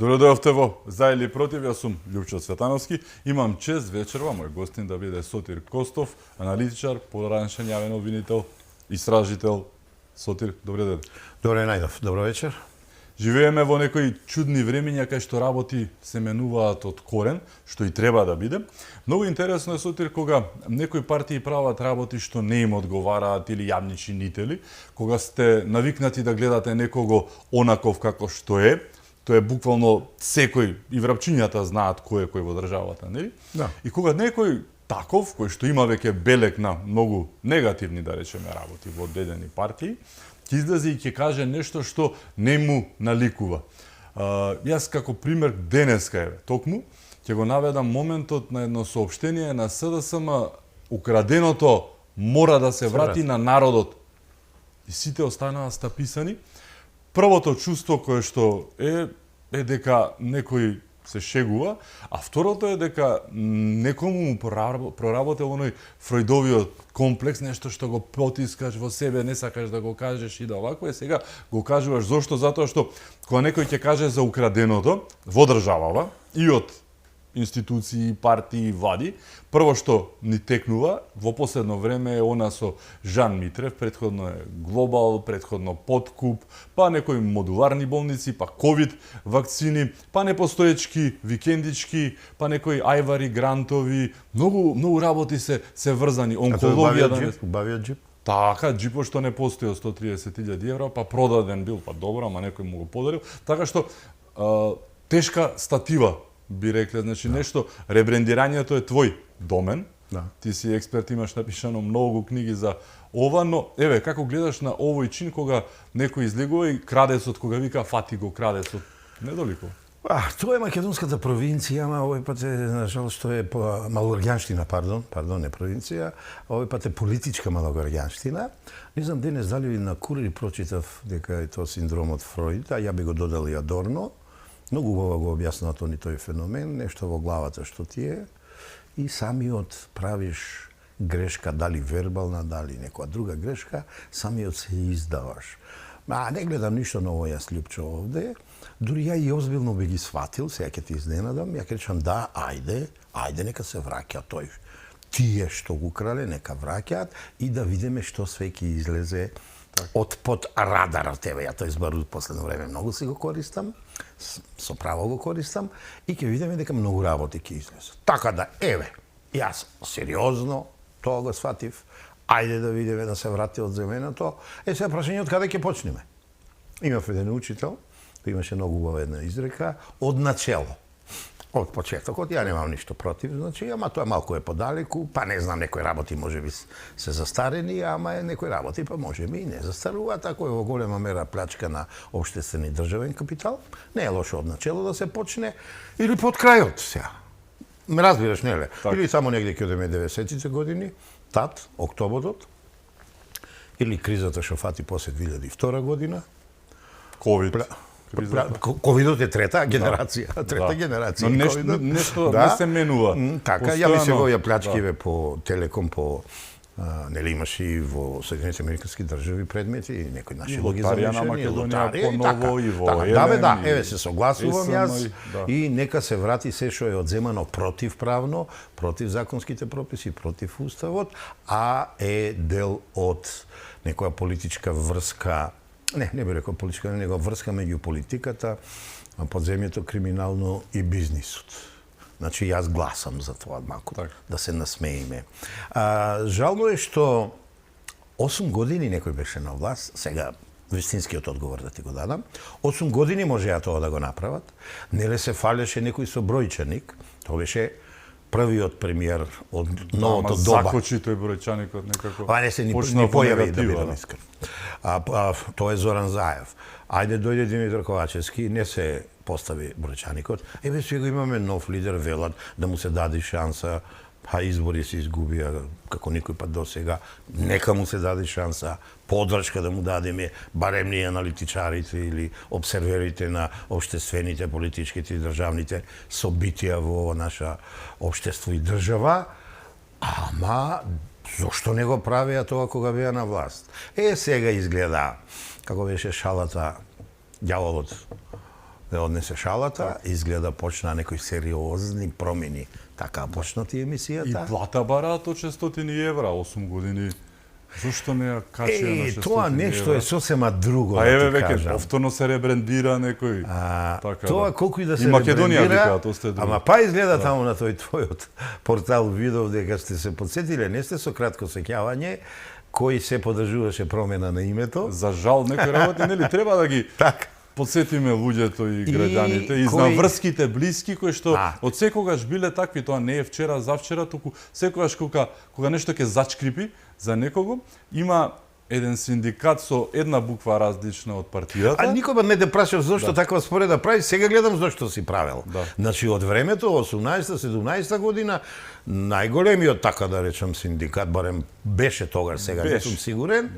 Добро дојавте во За или против, јас сум Љупчо Цветановски. Имам чест вечерва мој гостин да биде Сотир Костов, аналитичар, поранешен јавен обвинител, истражител. Сотир, добре ден. Добре најдов, добро вечер. Живееме во некои чудни времиња кај што работи се менуваат од корен, што и треба да биде. Многу интересно е, Сотир, кога некои партии прават работи што не им одговараат или јавни чинители, кога сте навикнати да гледате некого онаков како што е. Тоа е буквално секој, и врапчињата знаат кој е кој во државата, нели? Да. И кога некој таков, кој што има веќе белег на многу негативни, да речеме, работи во одредени партии, ќе излезе и ќе каже нешто што не му наликува. Јас како пример денеска еве, токму, ќе го наведам моментот на едно соопштение на СДСМ, украденото мора да се врати на народот. И сите останаа стаписани. Првото чувство кое што е дека некој се шегува, а второто е дека некому му проработел оној Фројдовиот комплекс, нешто што го потискаш во себе, не сакаш да го кажеш и да овако е, сега го кажуваш. Зошто? Затоа што кога некој ќе каже за украденото во државава и од институции, партии, влади, прво што ни текнува во последно време е она со Жан Митрев, претходно е Глобал, претходно Подкуп, па некои модуларни болници, па ковид вакцини, па непостоечки викендички, па некои ајвари, грантови, многу работи се врзани, онкологија. Убавиот джип? Така, джипот што не постои од 130.000 евра, па продаден бил, па добро, ама некој му го подарил. Така што тешка статива би рекле, значи нешто, ребрендирањето е твој домен. Да. Ти си експерт, имаш напишано многу книги за ова, но еве како гледаш на овој чин кога некој излегува и крадецот кога вика фати го крадецот, не долико. Тоа е македонската провинција, ама овој пат е, нажалост, тоа е малогорѓанштина, пардон, не провинција, овој пат е политичка малогорѓанштина. Не знам денес дали на Курири прочитав дека е тоа синдромот Фројд, а ја би го додал и Адорно. Многу убаво го објаснато ни тој феномен, нешто во главата што ти е, и самиот правиш грешка, дали вербална, дали некоја друга грешка, самиот се издаваш. Не гледам ништо ново јас, Љупчо, овде, дури ја и озбилно би ги сватил, сега ќе ти изненадам, ја ќе речам да, ајде нека се враќа тој. Тие што го крале, нека враќаат и да видиме што све ќе излезе од под радарот. Еве, ја тој зборот последно време многу си го користам, со право го користам, и ќе видиме дека многу работи ќе излезат. Така да, еве, јас сериозно тоа го сватив, ајде да видиме да се врати од земеното. Сега прашање од каде ќе почнеме. Имав еден учител, кој имаше многу убава една изрека, од начело. Од почетокот, ја немам ништо против, значи, ама тоа малку е подалеку, па не знам, некои работи можеби се застарени, ама некои работи па можеби и не застаруваат, ако е во голема мера плячка на општествен и државен капитал, не е лошо од начело да се почне, или под крајот сега. Ме разбираш, неле? Или само негде ќе одеме 90-тите години, тат, октободот, или кризата што фати после 2002 година, Ковид. Ковидот е трета генерација, генерација. Но нешто не се менува. Така, ја ми се во плячкиве по Телеком, по нели имаше и во Соединените американски држави предмети, и некои наши луѓе замешани, лотарија поново и во Да, еве се согласувам јас и нека се врати се што е одземано противправно, против законските прописи, против уставот, а е дел од некоја политичка врска. Не би рекол политичка, него врска меѓу политиката, подземјето криминално и бизнисот. Значи, јас гласам за тоа малку, да се насмеиме. Жално е што 8 години некој беше на власт, сега вистинскиот одговор да ти го дадам, 8 години можеа тоа да го направат, неле се фалеше некој со бројчаник, тоа беше првиот премиер од новото доба. Закочи тој бројчаникот некако. Не се ни појави, да бидам искрен. Тоа е Зоран Заев. Ајде дојде Димитар Ковачевски, не се постави бројчаникот. Еве сега имаме нов лидер, велат да му се даде шанса, избори се изгубија како никој пат до сега. Нека му се даде шанса, подршка да му дадеме, барем ние аналитичарите или обсерверите на општествените, политичките и државните собитија во наша општество и држава. Ама зошто не го правеа тоа кога беа на власт? Сега изгледа, како беше шалата, ѓаволот однесе шалата, изгледа почна некои сериозни промени. Така почнати И емисијата. плата бараат од 600 евра, 8 години. Зошто не ја качија на 600 евра? Тоа нешто е сосема друго, А да еве ти веќе кажам. повторно се ребрендира некој. Така, Тоа колку и да се И Македонија ребрендира, викаат, остае друго. ама па изгледа таму на тој твојот портал видов дека сте се подсетиле, не сте со кратко сеќавање, кој се подржуваше промена на името. За жал некои работи, нели треба да ги Така. подсетиме луѓето и граѓаните и кој- на врските блиски кои што А. од секогаш биле такви, тоа не е вчера, завчера, туку секогаш кога нешто ќе зачкрипи за некого, има еден синдикат со една буква различна од партијата. А никога не те прашав зошто таква спореда прави, сега гледам зошто си правел. Да. Значи од времето 18-17 година најголемиот, така да речам, синдикат, барем беше тогаш, сега не Беше. сум сигурен,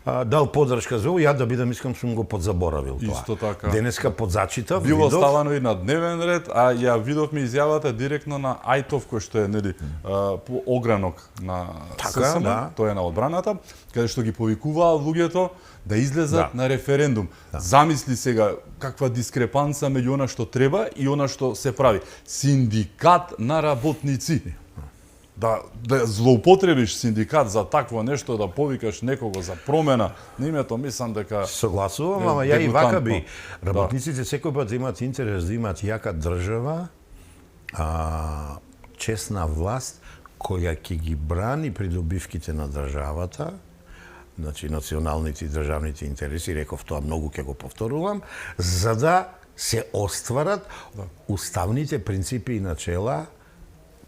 Да. дал поддршка за ово, ја да бидам искам сум го подзаборавил тоа. Исто така. Денеска подзачитав, Било видов, ставано и на дневен ред, а ја видовме изјавата директно на Ајтов, кој што е нели по огранок на Така, ССМ, да. тој е на одбраната, каде што ги повикуваа луѓето да излезат Да. на референдум. Замисли сега каква дискрепанца меѓу она што треба и она што се прави. Синдикат на работници. Да злоупотребиш синдикат за такво нешто, да повикаш некого за промена на името, мислам дека согласувам, е ама ја и вака би. дегутантно. Работниците секој пат имаат интерес да имаат јака држава, честна власт која ќе ги брани придобивките на државата, значи националните и државните интереси, реков тоа многу ќе го повторувам, за да се остварат уставните принципи и начела,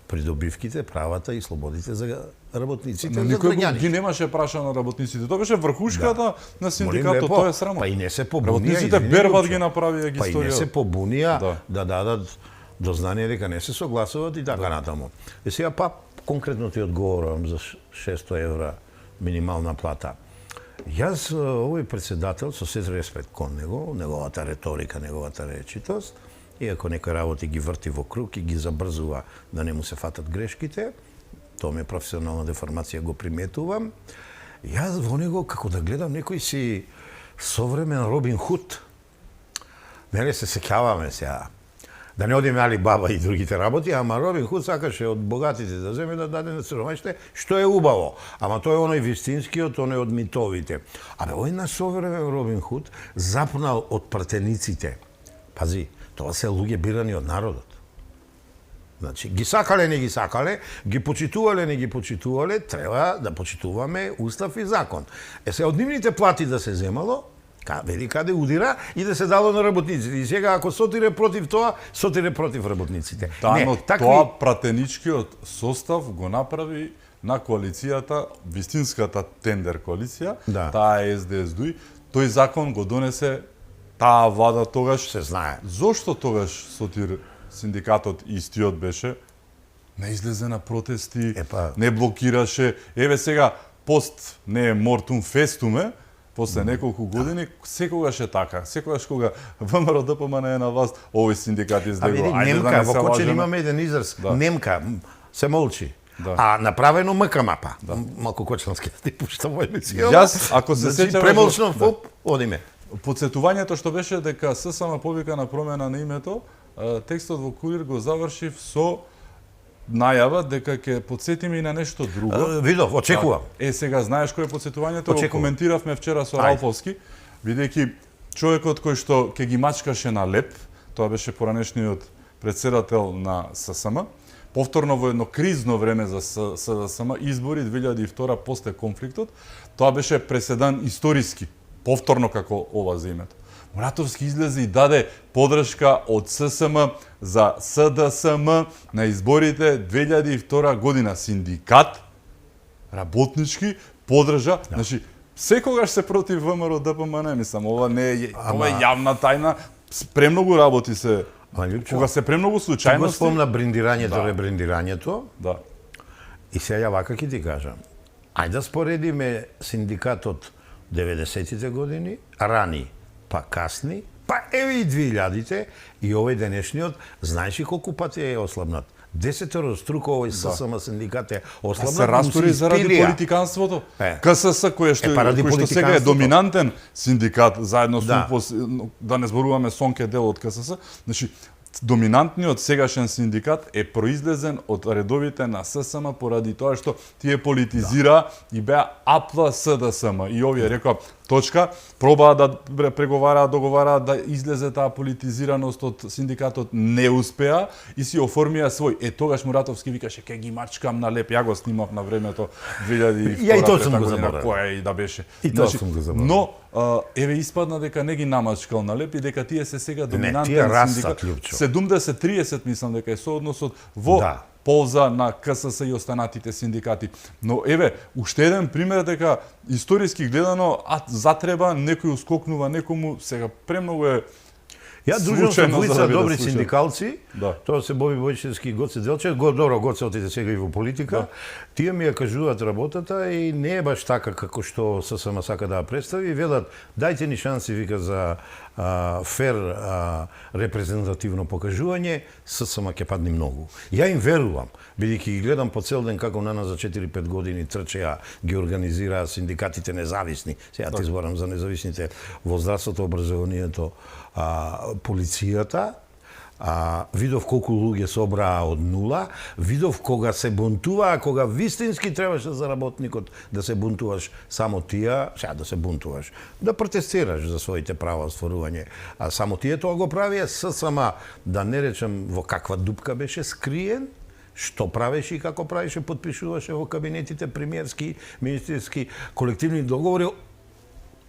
придобивките, правата и слободите за работниците, Но за никој ги граѓаните. немаше прашано работниците. Тоа беше врхушката на Молим синдикатот, лепо, тоа е срамо. Па и не се побунија. Работниците извини, бербат Лучо. ги направија ги Па и не се историја. побунија да дадат до знание дека не се согласуваат и така натаму. И сега па конкретно ти одговорам за 600 евра минимална плата. Јас овој председател со сез респект кон него, неговата реторика, неговата речитост, иако некои работи ги врти во круг и ги забрзува да не му се фатат грешките, тоа ми е професионална деформација, го приметувам. Јас во него, како да гледам некој си современ Робин Худ. Нели се сеќаваме сега. Да не одиме Али Баба и другите работи, ама Робин Худ сакаше од богатите да земе да даде на сиромашните, што е убаво. Ама тој е оној вистинскиот, оној од митовите. Абе, овој наш современ Робин Худ запнал од пратениците. Пази, тоа се луѓе бирани од народот. Значи, ги сакале, не ги сакале, ги почитувале, не ги почитувале, треба да почитуваме устав и закон. Се од нивните плати да се земало, вели каде удира и да се дало на работниците. И сега ако сотире против тоа, сотире против работниците. Да, не, но такви... тоа пратеничкиот состав го направи на коалицијата, вистинската тендер коалиција, Да. таа е СДС-ДУИ, тој закон го донесе таа влада тогаш. се знае. Зошто тогаш Сотир синдикатот истиот беше? Не излезе на протести, не блокираше. Еве сега пост не е мортум фестуме, после неколку години, секогаш е така. Секогаш кога ВМРО ДПМН е на власт, овој синдикат А излегува. види, Ајде немка, да не во се Кочен лажеме. имаме еден израз. Да. Немка, се молчи. Да. А направено МК мапа. Малку кочански да ти пуштам во емисија. Јас, ако се сеќаваш, премолчно, да. одиме. Подсетувањето што беше дека ССМ повика на промена на името, текстот во Курир го завршив со најава дека ќе подсетиме и на нешто друго. Видов, очекувам. Сега знаеш кој е подсетувањето? Го Очекувам. коментиравме вчера со Ајде. Ралфовски, бидејќи човекот кој што ќе ги мачкаше на леп, тоа беше поранешниот председател на ССМ, повторно во едно кризно време за СДСМ, избори 2002 после конфликтот, тоа беше преседан историски, повторно како ова за името. Муратовски излезе и даде подршка од ССМ за СДСМ на изборите 2002 година. Синдикат, работнички, подржа, значи, секогаш се против ВМРО ДПМН, мислам, ова не е, ова е јавна тајна, премногу работи се, кога се премногу Ти го случајности. спомна брендирањето, Да. ребрендирањето, Да. и сега ја вака ќе ти кажам. Ајде да споредиме синдикатот 90-тите години, рани, па касни, па еве и 2000-те, и овој денешниот, знаеш ли колку пати е ослабнат? 10 струко овој ССМ синдикат е ослабнат. Се растури заради политиканството. КСС кој што сега е доминантен синдикат заедно со да не зборуваме Сонке дел од КСС, значи доминантниот сегашен синдикат е произлезен од редовите на ССМ поради тоа што тие политизира и беа апла СДСМ. И овие рекоа точка, пробаа да преговараат, договараат да излезе таа политизираност од синдикатот, не успеа и си оформија свој. Тогаш Муратовски викаше ке ги мачкам на леп. Ја го снимав на времето 2002 Ја и тоа сум го заборавил. Која и да беше. И тоа сум го заборавил. Но еве испадна дека не ги намачкал на леп и дека тие се сега доминантен синдикат. 70-30 мислам дека е соодносот во полза на КСС и останатите синдикати. Но еве, уште еден пример дека историски гледано затреба некој ускокнува некому, сега премногу е Ја дружам со двојца добри да синдикалци, тоа се Боби Војчевски и Гоце Делчев, добро Гоце отиде сега и во политика, тие ми ја кажуваат работата и не е баш така како што ССМ сака да ја представи, велат дајте ни шанси, вика, за фер репрезентативно покажување, ССМ ќе падне многу. Ја им верувам, бидејќи ги гледам по цел ден како на нас за 4-5 години трчеа, ги организираа синдикатите независни, сега ти зборам за независните во здравството, образованието, полицијата, видов колку луѓе собраа од нула, видов кога се бунтуваа, кога вистински требаше за работникот да се бунтуваш само тие, сега да се бунтуваш, да протестираш за своите права остварување, а само тие тоа го правија, ССМ, да не речем во каква дупка беше скриен, што правеше и како правеше, подпишуваше во кабинетите премиерски, министерски, колективни договори,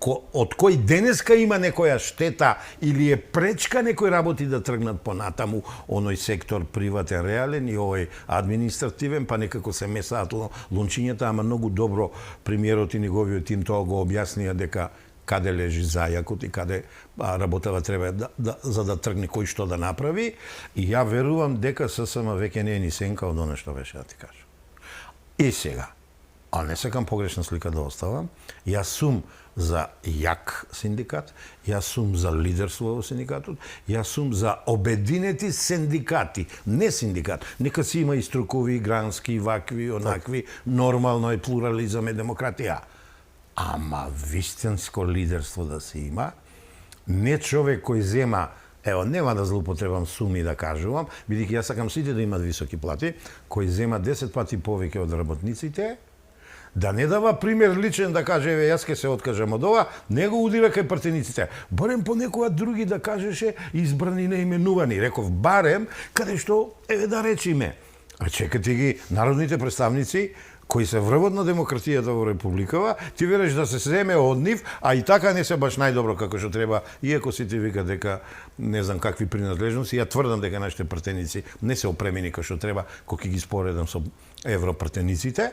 од кој денеска има некоја штета или е пречка некои работи да тргнат понатаму, оној сектор приватен, реален и овој административен, па некако се месаат лунчињата, ама многу добро премиерот и неговиот тим тоа го објаснија дека каде лежи зајакот и каде работава треба за да тргне кој што да направи. И ја верувам дека ССМ веќе не е ни сенка од оно што беше да ти кажам. И сега, а не сакам погрешна слика да оставам, јас сум за јак синдикат, јас сум за лидерство во синдикатот, јас сум за обединети синдикати, не синдикат. Нека си има и струкови, и грански, и вакви, онакви, нормално е плурализам и демократија. Ама вистинско лидерство да се има, не човек кој зема, ево, нема да злоупотребам суми да кажувам, бидејќи јас сакам сите да имат високи плати, кој зема 10 пати повеќе од работниците, да не дава пример личен да каже, еве, јас ке се откажам од ова, не го удира кај партениците. Барем понекога други да кажеше избрани неименувани. Реков, барем, каде што, еве да речиме. А чекате ги народните представници, кои се врвот на демократијата во Републикава, ти вериш да се земе од нив, а и така не се баш најдобро како што треба, иако сите викат дека не знам какви принадлежности, ја тврдам дека нашите партеници не се опремени како што треба, кога ги споредам со европартениците.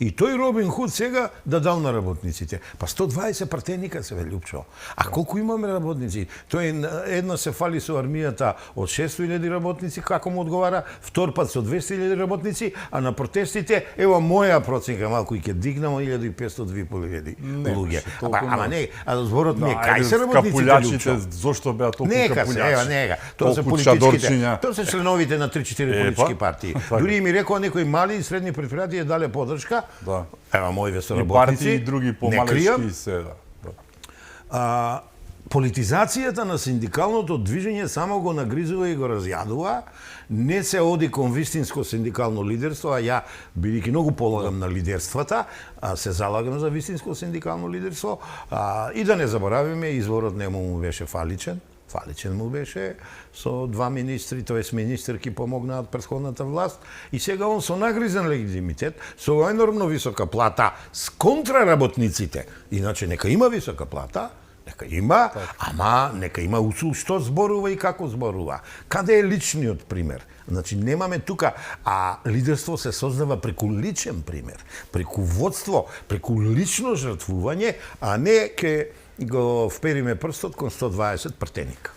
И тој Робин Худ сега да дал на работниците. Па 120 партеника се Лјупчо. А колку имаме работници? Тој едно се фали со армијата од 600.000 работници, како му одговара, втор пат со 200.000 работници, а на протестите, ево моја проценка, малку и ќе дигнам 1.500-2.500 луѓе. Ама не, а зборот не, кај се работниците Лјупчо? Зошто беа толку капуљачи? Нека, тоа се политичките, тоа се членовите на 3-4 политички партии. Дури ми рекоа некои мали и средни предпријатија дале подршка. Да. Ева моите се работници. И партии и други помалечки се, да. Политизацијата на синдикалното движење само го нагризува и го разјадува. Не се оди кон вистинско синдикално лидерство, а ја, бидејќи многу полагам на лидерствата, се залагам за вистинско синдикално лидерство. И да не заборавиме, изворот нему му беше фаличен. Фаличен му беше, со два министри, тоест министерки помогнаат претходната власт, и сега он со нагризен легитимитет, со енормно висока плата, с контраработниците. Иначе нека има висока плата, нека има, ама нека има усул што зборува и како зборува. Каде е личниот пример? Значи немаме тука, а лидерство се создава преку личен пример, преку водство, преку лично жртвување, а не ке го впериме прстот кон 120 партеника.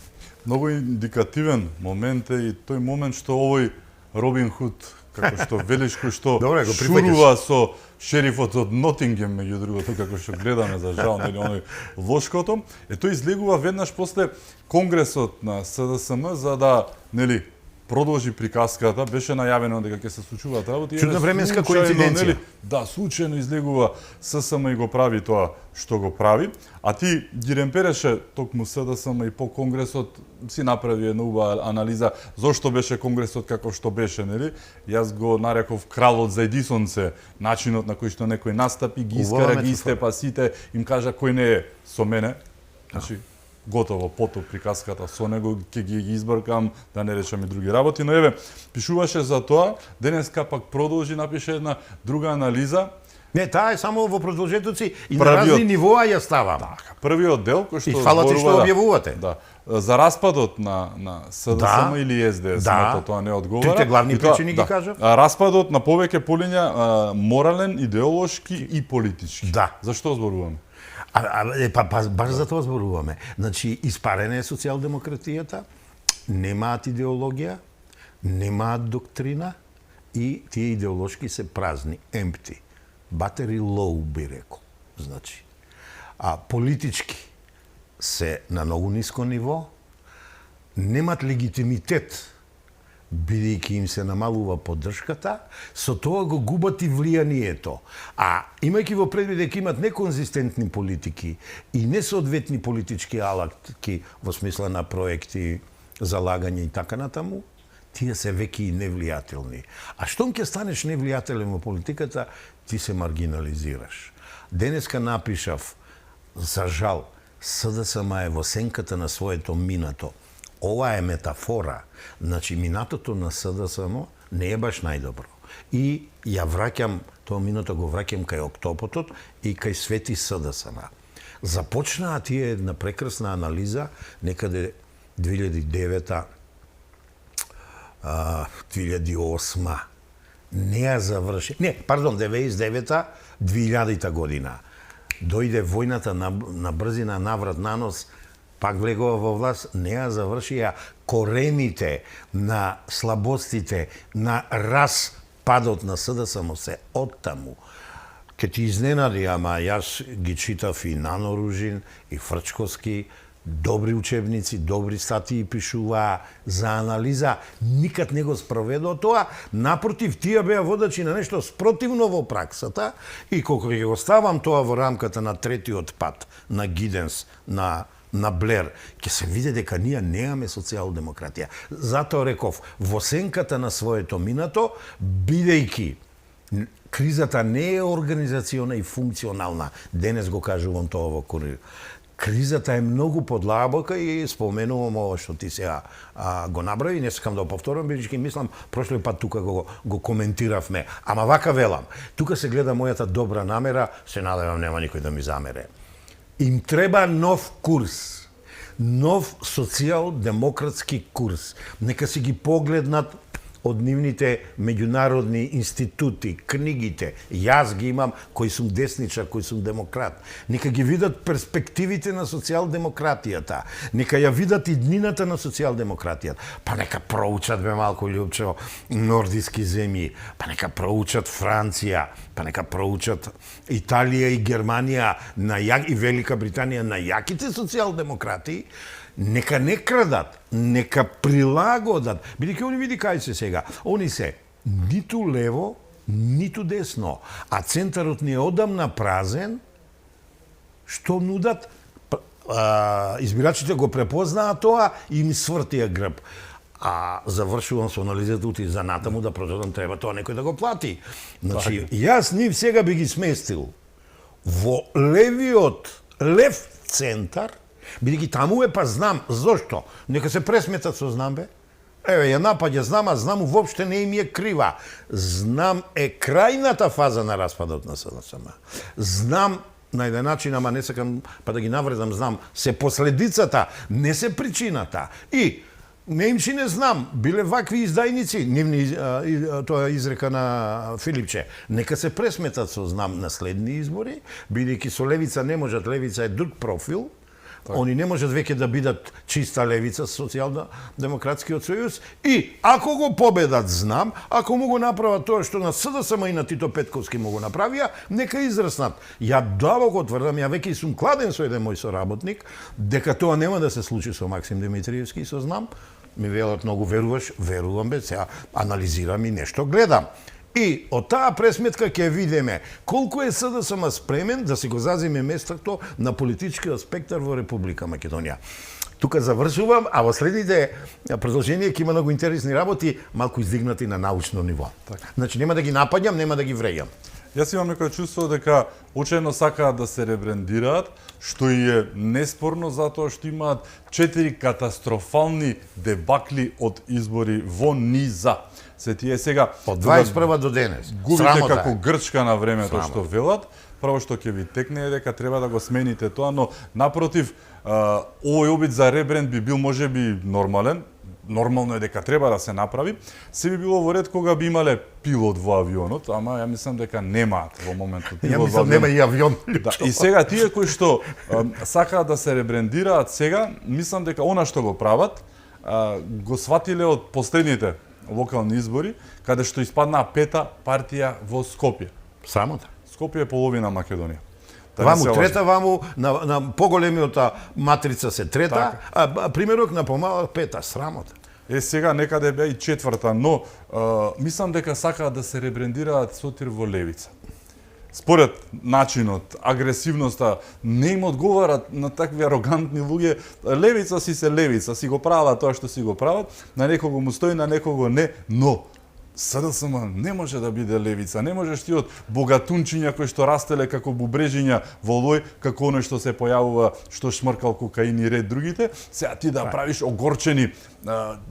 Многу индикативен момент е и тој момент што овој Робин Худ, како што велиш, кој што шурува со шерифот од Нотингем, меѓу другото, како што гледаме за жал, нели, оној лошкото, тој излегува веднаш после конгресот на СДСМ за да, нели, продолжи приказката, беше најавено дека ќе се случуваат работи. Чудна временска коинциденција. Нели, да, случајно излегува ССМ и го прави тоа што го прави, а ти ги ремпереше токму СДСМ и по Конгресот си направи една убава анализа зошто беше Конгресот како што беше, нели? Јас го нареков кралот за едисонце, начинот на кој што некој настапи, ги искара, ги истепа сите, им кажа кој не е со мене. Значи, готово, потоп приказката со него, ќе ги избркам, да не речам и други работи, но еве, пишуваше за тоа, денеска пак продолжи, напише една друга анализа. Не, таа е само во продолжетоци и на разни нивоа ја ставам. Така, првиот дел кој што и фала ти што објавувате. Да, за распадот на СДСМ или СДС, тоа не одговара. Трите главни причини ги кажав. Распадот на повеќе полиња морален, идеолошки и политички. Да. Зашто зборуваме? Баш за тоа зборуваме. Значи, испарена е социјалдемократијата, немаат идеологија, немаат доктрина и тие идеолошки се празни, empty. Battery low, би рекол. Значи, политички се на многу ниско ниво, немаат легитимитет, бидејќи им се намалува поддршката, со тоа го губат и влијанието. А имајќи во предвид дека имат неконзистентни политики и несоодветни политички алатки во смисла на проекти, залагање и така натаму, тие се веќе и невлијателни. А штом ќе станеш невлијателен во политиката, ти се маргинализираш. Денеска напишав, за жал, СДСМ е во сенката на своето минато. Ова е метафора. Значи, минатото на СДСМ не е баш најдобро. И ја враќам, тоа минато го враќам кај октопотот и кај Свети СДСМ. Започнаа тие една прекрасна анализа некаде 2009 2008 не ја заврши. Не, пардон, 99-та, 2000-та година. Дојде војната на брзина, наврат на нос, пак влегува во власт, не ја завршија корените на слабостите, на распадот на СДСМ се оттаму. Ке ти изненади, ама јас ги читав и Нано Ружин, и Фрчковски, добри учебници, добри статии пишуваа за анализа, никад не го спроведува тоа, напротив, тие беа водачи на нешто спротивно во праксата и колку ќе го ставам тоа во рамката на третиот пат, на Гиденс, на Блер, ќе се види дека ние немаме социјалдемократија. Затоа реков, во сенката на своето минато, бидејќи кризата не е организациона и функционална, денес го кажувам тоа во Курир, кризата е многу подлабока и споменувам ова што ти сега го набрави, не сакам да го повторам, бидејќи мислам прошлиот пат тука го коментиравме. Ама вака велам, тука се гледа мојата добра намера, се надевам нема никој да ми замере. Им треба нов курс, нов социјал-демократски курс. Нека си ги погледнат од нивните меѓународни институти, книгите. Јас ги имам, кој сум десничар, кој сум демократ. Нека ги видат перспективите на социјалдемократијата. Нека ја видат и днината на социјалдемократијата. Па нека проучат бе малку Љупчо нордиски земји. Па нека проучат Франција. Па нека проучат Италија и Германија и Велика Британија на јаките социјалдемократи. Нека не крадат, нека прилагодат. Бидејќи они види кај се сега. Они се ниту лево, ниту десно. А центарот ни е одамна празен, што нудат, избирачите го препознаат тоа и им свртија грб. А завршувам со анализата ути за натаму да продадам, треба тоа некој да го плати. Значи, јас нив сега би ги сместил во лев центар, бидејќи таму е, па знам, зошто? Нека се пресметат со знам, бе. Еве, ја напаѓа знам, а знам уопште не им е крива. Знам е крајната фаза на распадот на СДСМ. Знам на еден начин, ама не сакам па да ги навредам, знам, се последицата, не се причината. И неимчи не знам, биле вакви издајници, нивни, тоа изрека на Филипче. Нека се пресметат со знам на следни избори, бидејќи со левица не можат, левица е друг профил, они не можат веќе да бидат чиста левица, социјалдемократскиот сојуз, и ако го победат знам, ако му го направат тоа што на СДСМ и на Тито Петковски му го направија, нека израснат. Ја длабоко тврдам, ја веќе сум кладен со еден мој соработник, дека тоа нема да се случи со Максим Димитриевски и со знам, ми велат многу веруваш, верувам бе, сега анализирам и нешто гледам. И од таа пресметка ќе видиме колку е СДСМ спремен да си го заземе местото на политичкиот спектар во Република Македонија. Тука завршувам, а во следните продолженија ќе има многу интересни работи, малку издигнати на научно ниво. Значи нема да ги напаѓам, нема да ги врејам. Јас имам некој чувство дека очено сакаат да се ребрендираат, што и е неспорно затоа што имаат 4 катастрофални дебакли од избори во низа. Се тие сега од 21 до денес. Губите како Грчка на времето што велат, прво што ќе ви текне е дека треба да го смените тоа, но напротив, овој обид за ребренд би бил можеби нормален. Нормално е дека треба да се направи. Се би било во ред кога би имале пилот во авионот, ама ја мислам дека немаат во моментот пилот. Ја мислам нема и авион. Да, и сега тие кои што сакаат да се ребрендираат сега, мислам дека она што го прават, го сватиле од последните локални избори, каде што испаднаа пета партија во Скопје. Срамота. Скопје е половина Македонија. Ваму трета, ваму на поголемиота матрица се трета, а примерок на помалак пета, срамота. Сега некаде беа и четврта, но мислам дека сакаат да се ребрендираат Сотир во левица. Според начинот, агресивноста, не им одговарат на такви арогантни луѓе. Левица се левица, си го прават тоа што си го прават, на некого му стои, на некого не, но СДСМ не може да биде левица, не можеш ти од богатунчиња кои што растеле како бубрежиња во лој, како оној што се појавува, што шмркал кокаин и ред другите, сега ти да правиш огорчени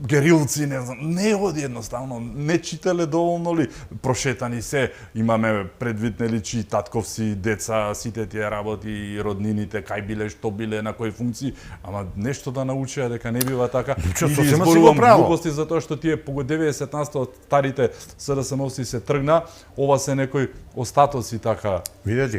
герилци, не знам, не оди едноставно, не читале доволно ли, прошетани се, имаме предвид нели чи татковси, деца, сите тие работи, роднините, кај биле, што биле, на кои функции, ама нешто да научија дека не бива така. Или изборувам глупости за тоа што тие по 90% од старите СДСМовци се тргна, ова се некои остатоци така,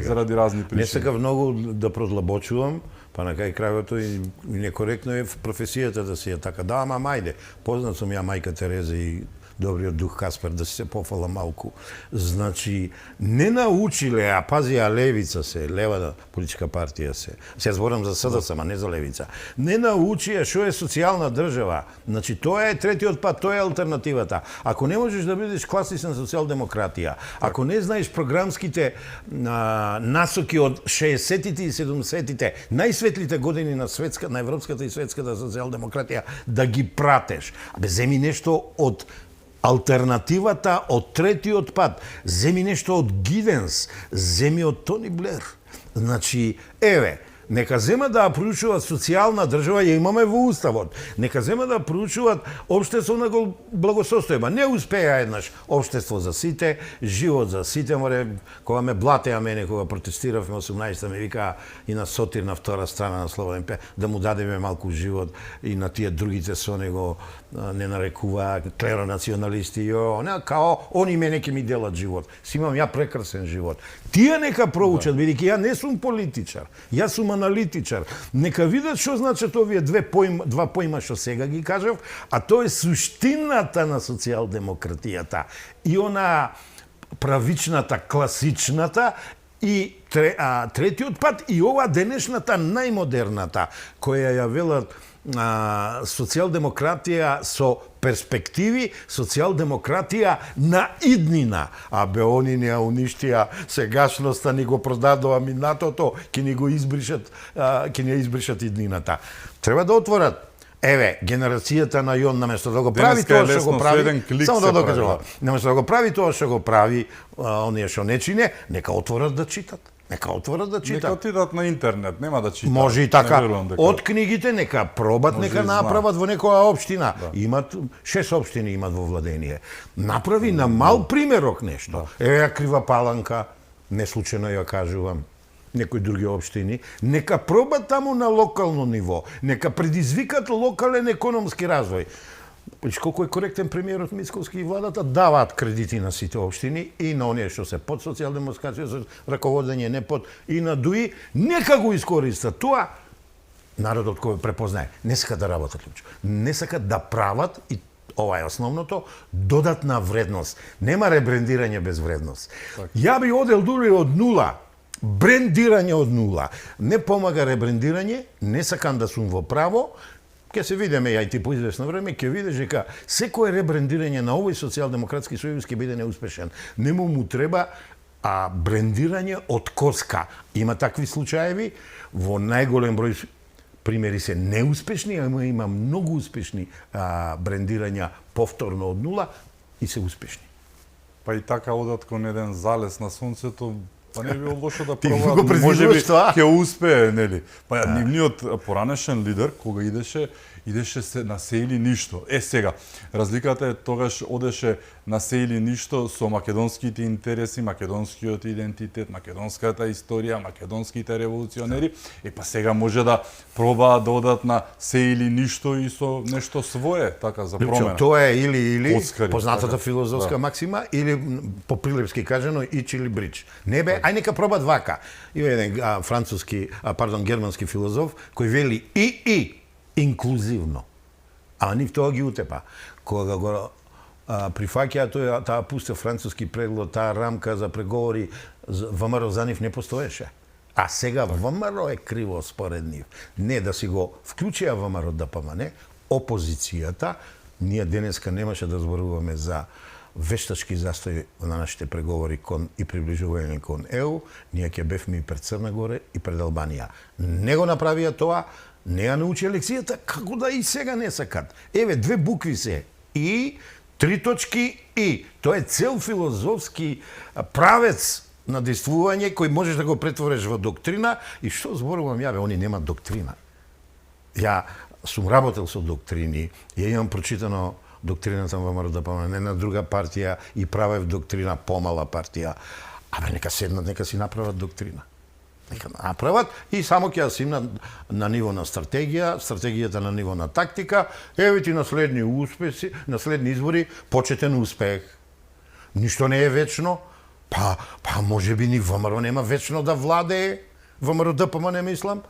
заради разни причини. Не сакав многу да продлабочувам, па на кај крајото и некоректно е в професијата да си е така. Да, ама мајде, познат сум ја мајка Тереза и добриот дух Каспер, да си се пофала малку. Значи, не научиле, а пази, а левица се, левата политичка партија се. Се зборам за СДСМ, а не за левица. Не научија што е социјална држава. Значи, тоа е третиот пат, тоа е алтернативата. Ако не можеш да бидеш класична социјалдемократија, ако не знаеш програмските насоки од 60-тите и 70-тите, најсветлите години на светска, на европската и светската социјалдемократија, да ги пратеш. Абе, земи нешто од алтернативата од третиот пат, земи нешто од Гиденс, земи од Тони Блер. Значи, еве, нека зема да проучуваат социјална држава, ја имаме во уставот. Нека зема да проучуваат општество на благосостојба. Не успеа еднаш општество за сите, живот за сите. Море, кога ме блатеа мене, кога протестиравме 18-та, ми вика и на Сотир, на втора страна на Слободен Пе, да му дадеме малку живот и на тие другите со него не нарекува клеронационалисти, не, као они мене ќе ми делат живот. Си имам ја прекрасен живот. Тие нека проучат, бидејќи ја не сум политичар, јас сум аналитичар. Нека видат што значат овие два поима што сега ги кажав, а тоа е суштината на социјалдемократијата и она правичната, класичната и третиот пат и ова денешната најмодерната, која ја велат социјалдемократија со перспективи, социјалдемократија на иднина. А бе, они не ја уништија сегашноста, ни го продадоа минатото, ќе ни го избришат, ќе ни ја избришат иднината. Треба да отворат. Еве, генерацијата на Јон, наместо да го прави тоа што го прави, само да докажам, наместо да го прави тоа што го прави, оние што не чине, нека отворат да читат. Нека отворат да читат. Нека отидат на интернет, нема да читат. Може и така. Од книгите нека пробат, нека направат во некоја општина. Имат 6 општини имат во владение. Направи на мал примерок нешто. Еве ја Крива Паланка, не случајно ја кажувам. Некои други општини, нека пробат таму на локално ниво, нека предизвикат локален економски развој. Колку е коректен премиерот Мицковски и владата, даваат кредити на сите општини и на оние што се под социјалдемократија, со раководење не под и на ДУИ, нека го искористат тоа. Народот кој препознае, не сака да работат луѓе, не сака да прават и ова е основното, додатна вредност. Нема ребрендирање без вредност. Ја би одел дури од нула. Брендирање од нула. Не помага ребрендирање, не сакам да сум во право, Ке се видиме ја и ти по известно време, ќе видиш дека секое ребрендирање на овој социјалдемократски сојуз ќе биде неуспешен. Нему му треба брендирање од коска. Има такви случаеви, во најголем број примери се неуспешни, ама има многу успешни брендирања повторно од нула и се успешни. Па и така одат кон еден залез на сонцето, па не било лошо да Ти проба, го можеби предвидуваш тоа? ќе успее, нели? Па нивниот поранешен лидер, кога идеше се на се или ништо. Сега, разликата е тогаш одеше на се или ништо со македонските интереси, македонскиот идентитет, македонската историја, македонските револуционери, па сега може да пробаат да одат на се или ништо и со нешто свое, така за промена. Тоа е или Коцкари, познатата така. филозофска максима, или по прилепски кажано ич или брич. Не бе, ај нека пробат вака. Има еден германски филозоф кој вели и инклузивно. А нив тоа ги утепа. Кога го прифаќаа таа пуста француски предлог, таа рамка за преговори, ВМРО за нив не постоеше. А сега ВМРО е криво според нив. Не да си го вклучија ВМРО ДПМН, опозицијата, ние денеска немаше да зборуваме за вештачки застој на нашите преговори и приближување кон ЕУ, ние ќе бевме и пред Црна Горе и пред Албанија. Не го направија тоа, не ја научија лекцијата, како да и сега не сакат. Еве, две букви се и, три точки и. Тоа е цел филозофски правец на действување кој можеш да го претвориш во доктрина и што зборувам ја, они немаат доктрина. Ја сум работел со доктрини, ја имам прочитано доктрината во ВМРО ДПМН, не на друга партија и правев доктрина, помала партија. Абе, нека седнат, нека си направат доктрина. Нека направат и само ќе ја симнат на ниво на стратегијата на ниво на тактика, еве ти наследни успеси, наследни избори, почетен успех. Ништо не е вечно, па можеби ни ВМРО нема вечно да владее, ВМРО ДПМН мислам,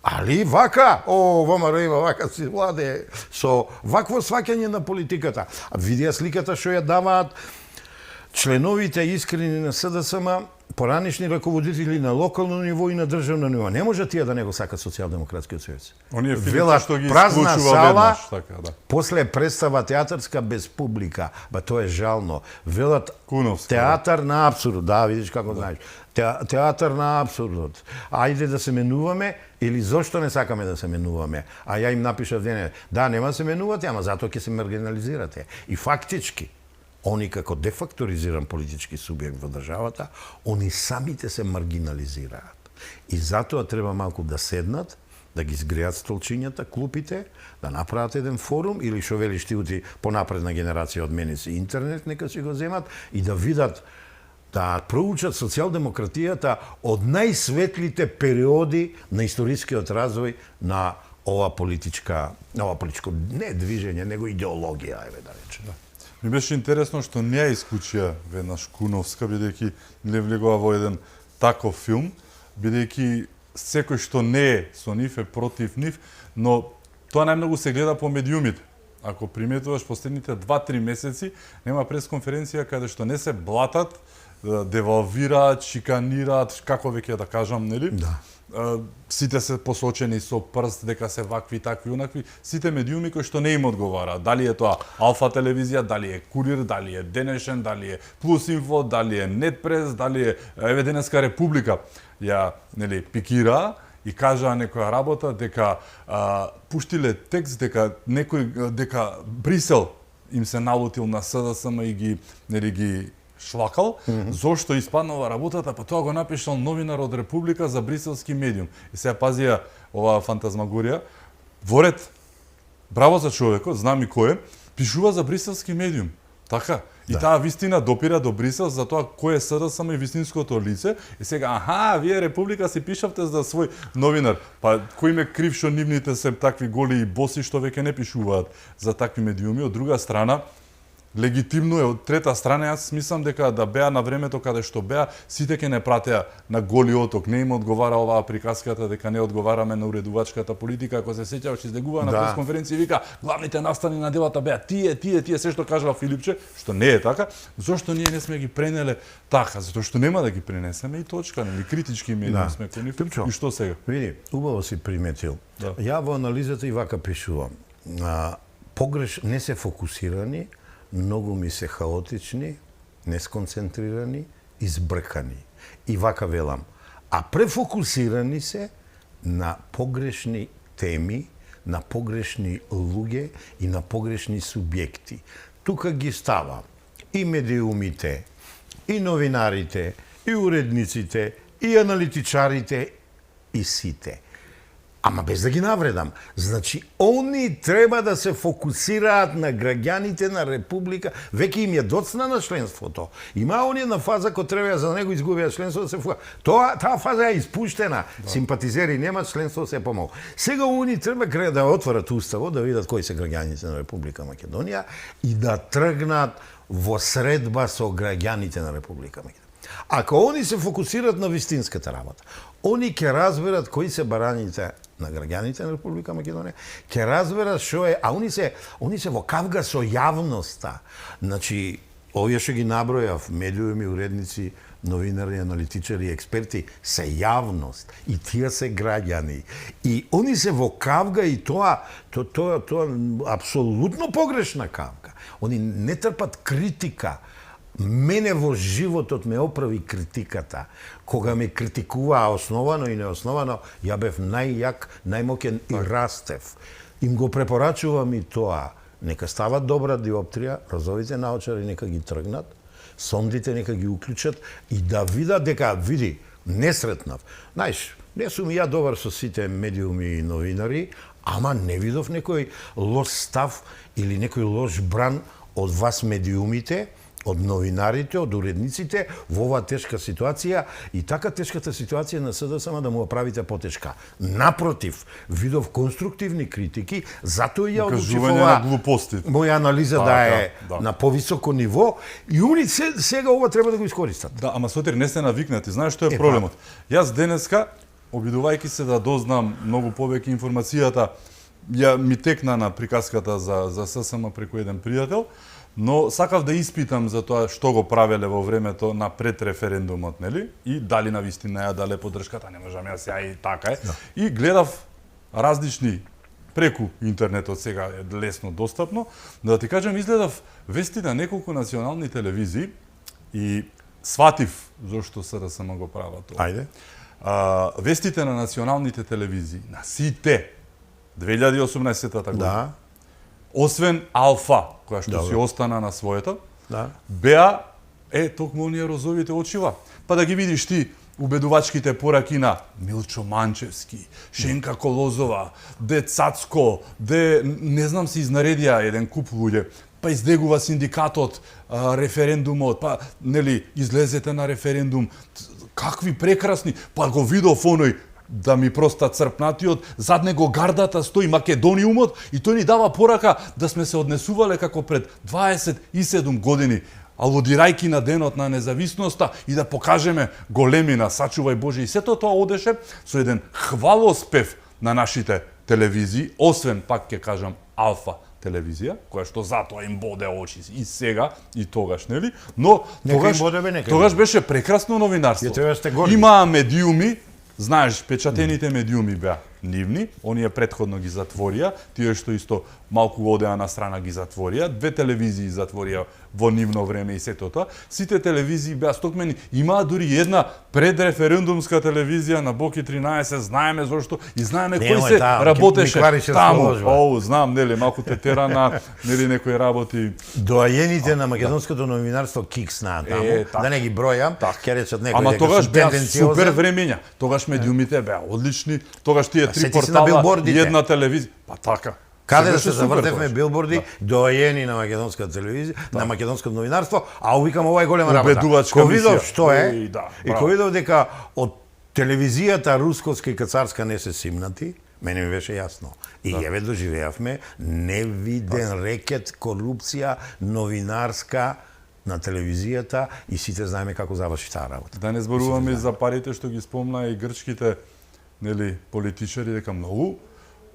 али вака, ВМРО има вака си владее, со вакво сваќање на политиката. А видија сликата што ја даваат членовите искрени на СДСМ, поранишни раководители на локално ниво и на државно ниво. Не може тие да не го сакат социјалдемократскиот сојуз. Оние Велат, што ги празна исклучува сала, веднаш, така, да. После представа театарска без публика. Ба тоа е жално. Велат Куновска, театар на абсурд. Да, видиш како знаеш. Театар на абсурдот. Ајде да се менуваме или зошто не сакаме да се менуваме? А ја им напишав денес, да, нема да се менувате, ама затоа ќе се маргинализирате. И фактички, они како дефакторизиран политички субјект во државата, они самите се маргинализираат. И затоа треба малку да седнат, да ги згреат столчињата, клупите, да направат еден форум или што велиш ти ути понапредна генерација од мене си интернет, нека си го земат и да видат, да проучат социјалдемократијата од најсветлите периоди на историскиот развој на ова политичко не движење, него идеологија, еве да речеме. Ми беше интересно што не ја исклучија веднаш Куновска, бидејќи не влегува во еден таков филм, бидејќи секој што не е со нив е против нив, но тоа најмногу се гледа по медиумите. Ако приметуваш последните 2-3 месеци, нема пресконференција каде што не се блатат, девалвираат, шиканираат, како веќе да кажам, нели? Да. Сите се посочени со прст дека се вакви, такви, онакви, сите медиуми кои што не им одговараат. Дали е тоа Алфа телевизија, дали е Курир, дали е Денешен, дали е Плюс Инфо, дали е Нетпрес, дали е еве денеска Република. Ја, нели, пикира и кажаа некоја работа дека пуштиле текст дека Брисел им се налутил на СДСМ и ги шлакал, зошто испаднала работата, па тоа го напишал новинар од Република за бриселски медиум. И сега пазија оваа фантазмагорија. Воред, браво за човекот, знам и кој е, пишува за бриселски медиум. Така? И таа вистина допира до Брисел за тоа кој е СДСМ и вистинското лице. И сега, вие Република си пишавте за свој новинар. Па кој ме крив што нивните се такви голи и боси што веќе не пишуваат за такви медиуми. Од друга страна, легитимно е, од трета страна, јас мислам дека да беа на времето каде што беа, сите ќе не пратеа на голи оток. Не им одговара оваа приказката дека не одговараме на уредувачката политика. Ако се сеќаваш, излегува на пресконференција и вика, главните настани на делата беа тие, се што кажала Филипче, што не е така. Зошто ние не сме ги пренеле така? Затоа што нема да ги пренесеме и точка, нели критички медиуми сме кон нив. И што сега? Види, убаво си приметил. Ја во анализата и вака пишувам. не се фокусирани, многу ми се хаотични, несконцентрирани, избркани. И вака велам, а префокусирани се на погрешни теми, на погрешни луѓе и на погрешни субјекти. Тука ги става и медиумите, и новинарите, и уредниците, и аналитичарите, и сите. Ама без да ги навредам. Значи, они треба да се фокусираат на граѓаните на Република. Веќе им е доцна на членството. Има они на фаза кој треба за него изгубија членство да се таа фаза е испуштена. Да. Симпатизери нема, членство се помалку. Сега они треба да отворат уставот, да видат кои се граѓаните на Република Македонија и да тргнат во средба со граѓаните на Република Македонија. Ако они се фокусират на вистинската работа, они ќе разберат кои се бараните на граѓаните на Република Македонија, ќе разберат што е, а они се во кавга со јавноста. Значи, овие што ги набројав, медиуми, уредници, новинари, аналитичари, експерти, се јавност и тие се граѓани. И они се во кавга и тоа апсолутно погрешна кавга. Они не трпат критика. Мене во животот ме оправи критиката. Кога ме критикуваа основано и неосновано, ја бев најјак, најмоќен и растев. Им го препорачувам и тоа. Нека стават добра диоптрија, розовите наочари нека ги тргнат, сондите нека ги уклучат и да видат дека, види, не сретнав. Знаеш, не сум ја добар со сите медиуми и новинари, ама не видов некој лош став или некој лош бран од вас медиумите, од новинарите, од уредниците во оваа тешка ситуација и така тешката ситуација на СДСМ да му правите потешка. Напротив, видов конструктивни критики, затоа ја одлучив ова моја анализа да е на повисоко ниво и уни сега ова треба да го искористат. Да, ама Сотир, не сте навикнати. Знаеш што е проблемот? Јас денеска, обидувајќи се да дознам многу повеќе информацијата, ја ми текна на приказката за ССМ преку еден пријател, но сакав да испитам за тоа што го правеле во времето на предреферендумот, нели? И дали на вистина ја дале поддршката, не можам јас ја и така е. Да. И гледав различни преку интернетот, сега е лесно достапно, да ти кажам, изгледав вести на неколку национални телевизии и сватив зошто СДСМ го прават тоа. Ајде. Вестите на националните телевизии, на сите, 2018 година. Да. Освен Алфа, која што си остана на своето, беа токму оние розовите очила. Па да ги видиш ти убедувачките пораки на Милчо Манчевски, Шенка Колозова, де Цацко, де не знам се изнаредија еден куп луѓе, па издегува синдикатот, референдумот, па нели излезете на референдум, какви прекрасни, па го видов оној да ми проста црпнатиот, зад него гардата стои Македониумот и тој ни дава порака да сме се однесувале како пред 27 години, алудирајки на денот на независноста и да покажеме големина, сачувај Боже. И сето тоа одеше со еден хвалоспев на нашите телевизии, освен, пак ќе кажам, Алфа телевизија, која што затоа им боде очи и сега, и тогаш, нели? Но тогаш беше прекрасно новинарство. Имаа медиуми, знаеш, печатените медиуми беа нивни, оние претходно ги затворија, тие што исто малку одеа на страна ги затворија, 2 телевизии затворија во нивно време и сето тоа. Сите телевизии беа стокмени, имаа дури една предреферендумска телевизија на Боки 13, знаеме зошто и знаеме кој се работеше таму. Знам, нели, малку те тера на нели некои работи. Доајените на македонското новинарство кикснаа таму, да не ги бројам, ќе речат некои дека тогаш беа супер времења, тогаш медиумите беа одлични, тогаш тие 3 портала и една телевизија. Па така. Каде да се завртевме билборди, доајени на македонската телевизија, на македонското новинарство, а увикам ова е голема работа. Ко видов што е, и ко видов дека од телевизијата русковска и кацарска не се симнати, мене ми беше јасно. И еве доживеавме невиден рекет, корупција, новинарска на телевизијата и сите знаеме како заврши таа работа. Да не зборуваме за парите што ги спомна и грчките, нели, политичари, дека многу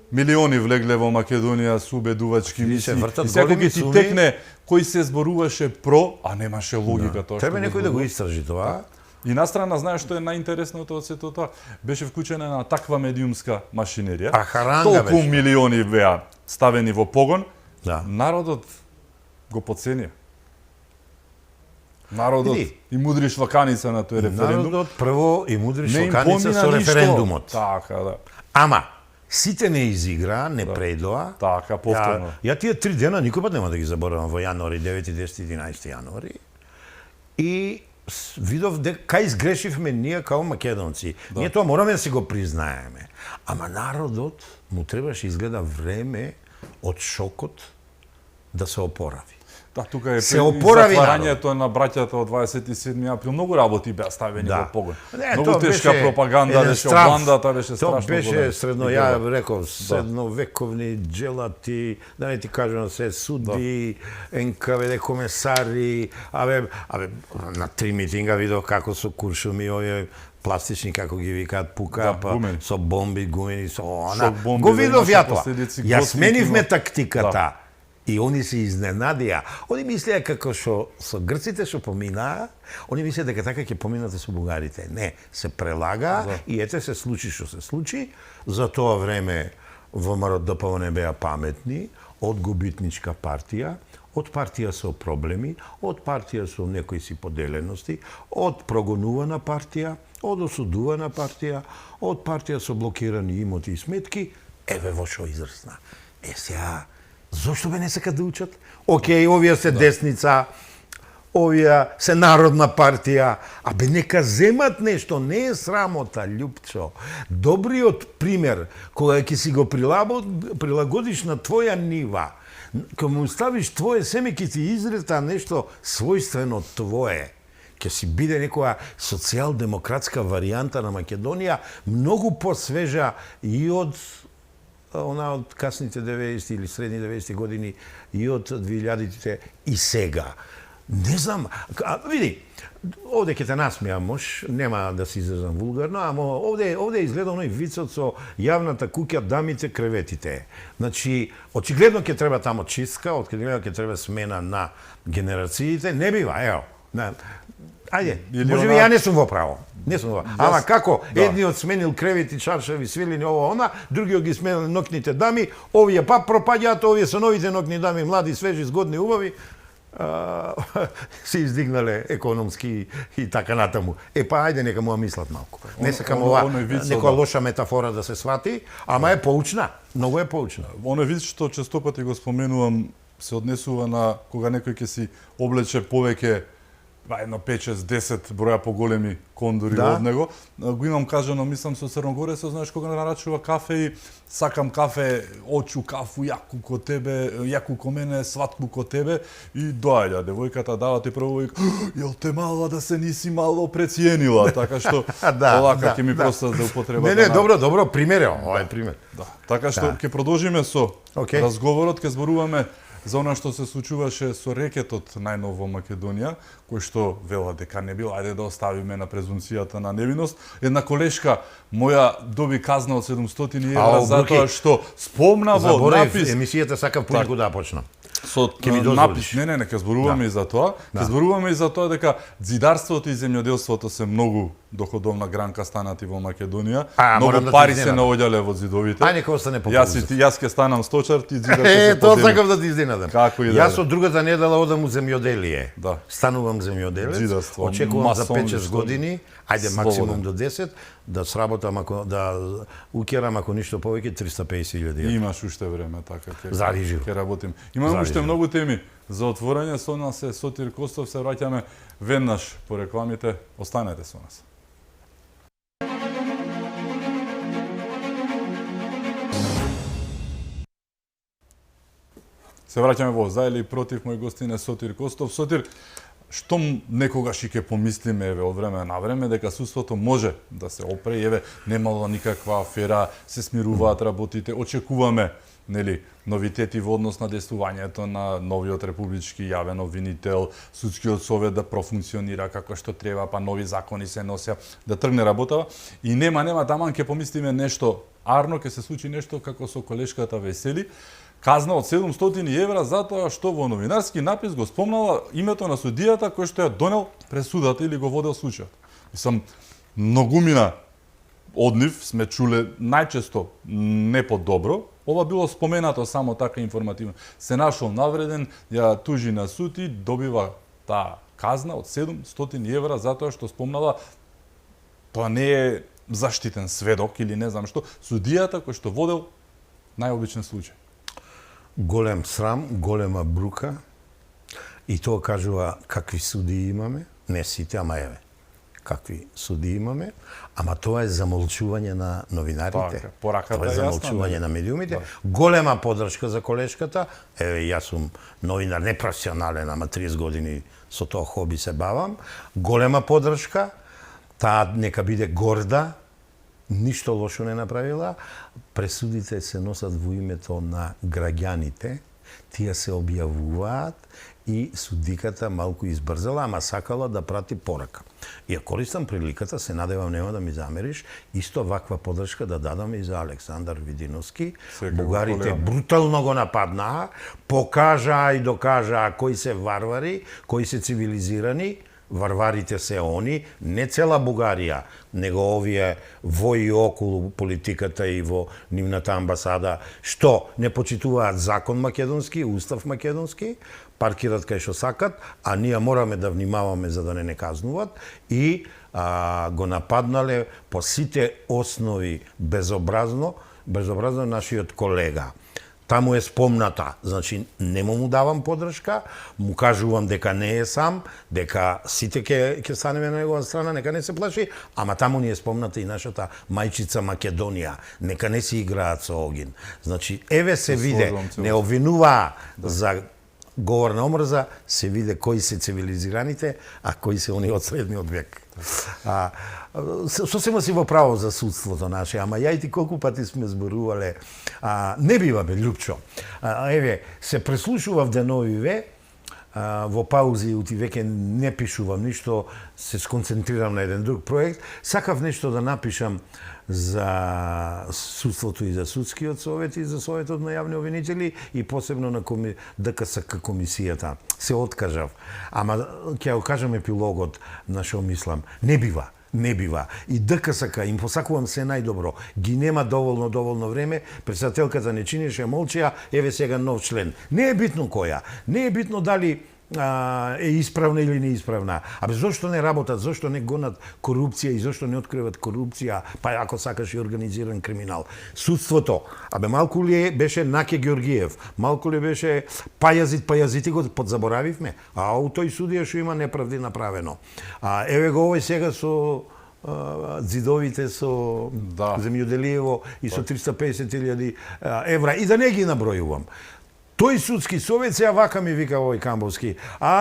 милиони влегле во Македонија со убедувачки мисии. И сега ги ти текне кој се зборуваше про, а немаше логика тоа што. Треба некој да го истражи тоа. И настрана, знаеш што е најинтересното од сето тоа? Беше вклучена на таква медиумска машинерија. А харанга толку милиони беа ставени во погон, Да. народот го подценија. Народот Види. и мудри шлаканица на тој референдум. Народот прво и мудри Не им шоканица помина со ништо. референдумот. Така, да. Ама, сите не изигра, не предоа. Така, повторно. Ја тие 3 дена никој пат нема да ги заборавам во јануари, 9, 10, 11 јануари. И видов кај изгрешивме ние као македонци. Да. Ние тоа мораме да си го признаеме. Ама народот му требаше изгледа време од шокот да се опорави. Да, тука е Се опорави затварањето на браќата од 27 април. Многу работи беа ставени во погон. Не, Многу тоа тешка беше пропаганда еден беше, страв. обандата беше страшно. Тоа беше голем. средно, ја реков, средновековни джелати, да не ти кажам се, суди, НКВД комесари, абе, на 3 митинга видов како со куршуми овие пластични, како ги викаат, пука, па, гумени. со бомби, гумени, со она. Шок бомби, Го да видов имаше ја тоа. последици, Ја готини сменивме кино. тактиката. И они се изненадија. Они мислеа како што со грците што поминаа, они мислеа дека така ќе поминате со бугарите. Не, се прелага и ете се случи што се случи. За тоа време ВМРО ДПМН беа паметни, од губитничка партија, од партија со проблеми, од партија со некои си поделености, од прогонувана партија, од осудувана партија, од партија со блокирани имоти и сметки, еве во што изрсна. Сега, зошто бе не сакат да учат? Океј, овие се десница, овие се народна партија, а бе нека земат нешто, не е срамота, Љупчо. Добриот пример, кога ќе си го прилагодиш на твоја нива, кога му ставиш твое семе, ќе ти изрета нешто својствено твое, ќе си биде некоја социјал-демократска варијанта на Македонија, многу посвежа и од она од касните 90 или средни 90 години и од 2000-тите и сега. Не знам, види, овде ќе те насмеам мош, нема да се изразам вулгарно, ама овде изгледа оној вицот со јавната куќа, дамите, креветите. Значи, очигледно ќе треба тамо чистка, очигледно ќе треба смена на генерациите, не бива, ево. Ајде, можеби ја не сум во право. Не сум во право. Ама како едниот сменил кревети, чаршави, свилини, ова, она, другиот ги сменил нокните дами, овие па пропаѓаат, овие со новите нокни дами, млади, свежи, згодни, убави, се издигнале економски и така натаму. Па ајде нека му мислат малку. Не сакам ова некоја лоша метафора да се свати, ама е поучна, многу е поучна. Оној вид што честопати го споменувам се однесува на кога некој ќе си облече повеќе едно 5-6-10 броја поголеми кондори од него. Го имам кажано, мислам, со Црногорец, знаеш, кога нарачува кафе и сакам кафе, очу кафу, јаку ко тебе, јаку ко мене, сватку ко тебе, и доаѓа девојката, дава ти прво и јел те мала да се ниси мало преценила, така што овака ќе ми просто да употребата. Не, добро, пример е, ова е пример. Така што ќе продолжиме со разговорот, ќе зборуваме за она што се случуваше со рекетот најнов во Македонија, кој што вела дека не бил, ајде да оставиме на презумцијата на невиност. Една колешка моја доби казна од 700 евра затоа што спомна во напис... Емисијата сакав пунку да почна. Со напис, не, ќе зборуваме и за тоа. Ќе зборуваме и за тоа дека ѕидарството и земјоделството се многу доходовна гранка станати во Македонија. Многу пари се наоѓале во зидовите. Ај нека остане по полузет. Јас ќе станам сточар, ти зидар ќе се тоа сакав да ти изненадам. Како и Јас од другата недела одам у земјоделие. Да. Станувам земјоделец. Очекувам за 5-6 години, ајде максимум до 10, да сработам, да укерам ако ништо повеќе 350.000 евра. Имаш уште време, така ќе работим. Имаме уште многу теми за отворање. Со нас е Сотир Костов, се враќаме веднаш по рекламите. Останете со нас. Се враќаме во За или против, мој гостин е Сотир Костов. Сотир, што некогаш и ќе помислиме од време на време дека судството може да се опре, еве немало никаква афера, се смируваат работите, очекуваме новитети во однос на действувањето на новиот републички јавен обвинител, судскиот совет да профункционира како што треба, па нови закони се носеа, да тргне работава. И нема, таман ќе помислиме нешто арно, ќе се случи нешто како со колешката Весели, казна од 700 евра затоа што во новинарски напис го спомнала името на судијата кој што ја донел пресудата или го водел случајот. Мислам, многумина од нив сме чуле најчесто не по добро Ова било споменато само така информативно. Се нашол навреден, ја тужи на суд и добива таа казна од 700 евра затоа што спомнала тоа не е заштитен сведок или не знам што, судијата кој што водел најобичен случај. Голем срам, голема брука и тоа кажува какви суди имаме, не сите, ама еве. Какви суди имаме, ама тоа е замолчување на новинарите. Така, пораката тоа е замолчување на медиумите. Да. Голема поддршка за колешката. Еве, јас сум новинар непрофесионален, ама 30 години со тоа хоби се бавам. Голема поддршка. Таа нека биде горда. Ништо лошо не направила. Пресудите се носат во името на граѓаните. Тие се објавуваат и судиката малку избрзала, ама сакала да прати порака. И ја користам приликата, се надевам нема да ми замериш, исто ваква поддршка да дадам и за Александар Видиновски. Бугарите брутално го нападнаа, покажаа и докажаа кои се варвари, кои се цивилизирани. Варварите се они, не цела Бугарија, него овие во и околу политиката и во нивната амбасада, што не почитуваат закон македонски, устав македонски, паркират кај што сакат, а ние мораме да внимаваме за да не казнуват и го нападнале по сите основи безобразно нашиот колега. Таму е спомната, значи нема му давам поддршка, му кажувам дека не е сам, дека сите ќе станеме на негова страна, нека не се плаши, ама таму ни е спомната и нашата мајчица Македонија, нека не си играат со огин. Значи, еве се виде, не обвинуваа за говор на омрза, се виде кои се цивилизираните, а кои се они од средниот век. Сосема си во право за судството наше, ама ја и ти колку пати сме зборувале, не бива бе, Љупчо. Еве, се преслушував деновиве, во паузи ути веќе не пишувам ништо, се сконцентрирам на еден друг проект. Сакав нешто да напишам за судството и за судскиот совет и за советот на јавни обвинители и посебно на ДКСК комисијата. Се откажав. Ама ќе ја кажам епилогот на што мислам. Не бива. И ДКСК им посакувам се најдобро. Ги нема доволно време, председателката не чинеше, молчија, еве сега нов член. Не е битно која. Не е битно дали е исправна или неисправна. Абе, зошто не работат, зошто не гонат корупција и зошто не откриват корупција, па ако сакаш и организиран криминал. Судството, абе, малку ли беше Наке Георгиев, малку ли беше Пајазит го подзаборавивме, а тој судија што има неправди направено. Еве го овој сега со зидовите со земјоделиево и со 350.000 евра, и да не ги набројувам. Тој судски совет сега вака ми вика овој Камбовски,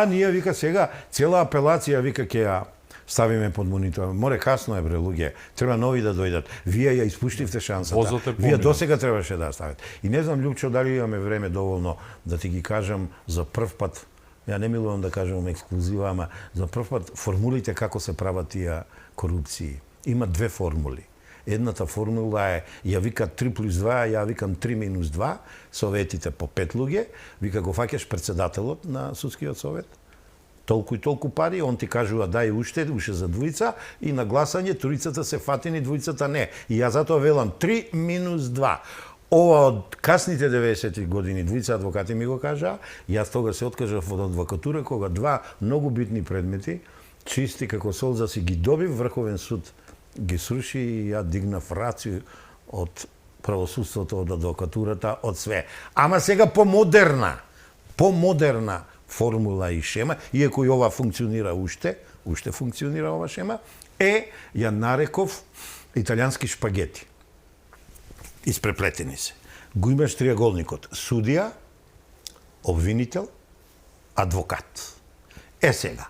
ние вика сега цела апелација вика ќе ја ставиме под монитор. Море касно е бре луѓе, треба нови да дојдат. Вие ја испуштивте шансата. Вие досега требаше да ставите. И не знам Љупчо дали имаме време доволно да ти ги кажам за прв пат. Ја не милувам да кажам ексклузива, ама за прв пат формулите како се прават тие корупции. Има две формули. Едната формула е, ја вика 3+2, ја викам 3-2, советите по 5 луѓе, вика го фаќаш председателот на судскиот совет, толку и толку пари, он ти кажува дај уште за двојца и на гласање тројцата се фатини, двојцата не. И ја затоа велам 3-2. Ова од касните 90-ти години, двојца адвокати ми го кажаа, јас тога се откажав од адвокатура, кога два многу битни предмети, чисти како солза си ги добив, Врховен суд ги сруши и ја дигнав раци од правосудството, од адвокатурата, од све. Ама сега помодерна формула и шема, иако и ова функционира уште функционира ова шема, ја нареков италијански шпагети. Испреплетени се. Го имаш триаголникот: судија, обвинител, адвокат. Сега,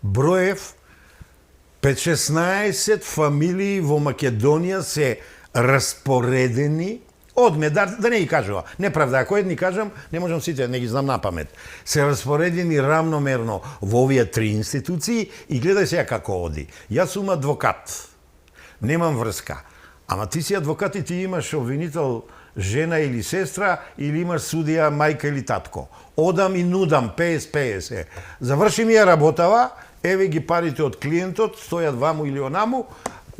броев 5-16 фамилии во Македонија се распоредени одме, да не ги кажува. Неправда, ако едни кажам, не можам сите, не ги знам на памет. Се распоредени равномерно во овие три институции и гледај сега како оди. Јас сум адвокат. Немам врска. Ама ти си адвокат и ти имаш обвинител жена или сестра, или имаш судија мајка или татко. Одам и нудам 50-50. Заврши ми ја работава, еве ги парите од клиентот, стојат ваму или онаму,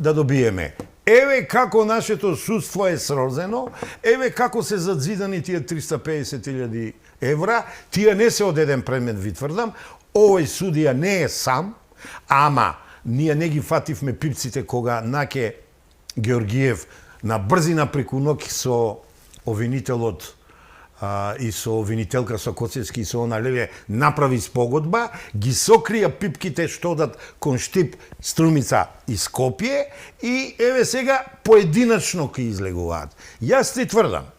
да добиеме. Еве како нашето судство е срозено, еве како се задзидани тие 350.000 евра, тие не се од еден предмет, ви тврдам, овој судија не е сам, ама ние не ги фативме пипците кога Наке Георгиев на брзина преку ноќ со обвинителот и со обвинителка со Коцевски и со она Леле направи спогодба, ги сокрија пипките што дат кон Штип, Струмица и Скопје и еве сега поединачно ќе излегуваат. Јас ти тврдам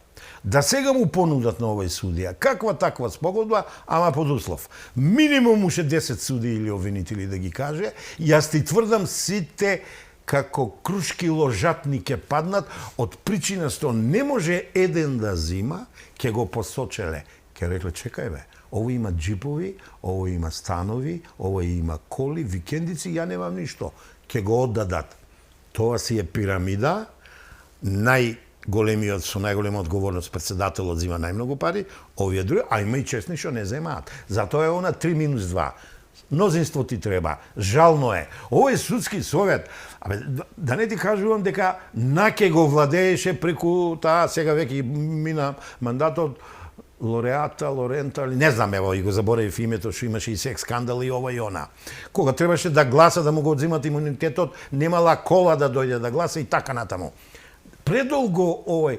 да сега му понудат на овој судија каква таква спогодба, ама под услов. Минимум уште 10 суди или обвинители да ги каже, јас ти тврдам сите како крушки ложатни ќе паднат од причина што не може еден да зима, ќе го посочеле. Ќе рекле, чекај бе, ово има джипови, ово има станови, ово има коли, викендици, ја немам ништо. Ќе го оддадат. Тоа си е пирамида, најголемиот со најголема одговорност председателот зима најмногу пари, овие други, а има и честни што не земаат. Затоа е она 3-2. Мнозинство ти треба. Жално е. Овој судски совет, да не ти кажувам дека Наке го владееше преку таа, сега веќе мина мандатот Лореата, Лорента, не знам, ево, и го заборавив името, што имаше и секс скандал и ова и она. Кога требаше да гласа, да му го одзимат имунитетот, немала кола да дојде да гласа и така натаму. Предолго овој,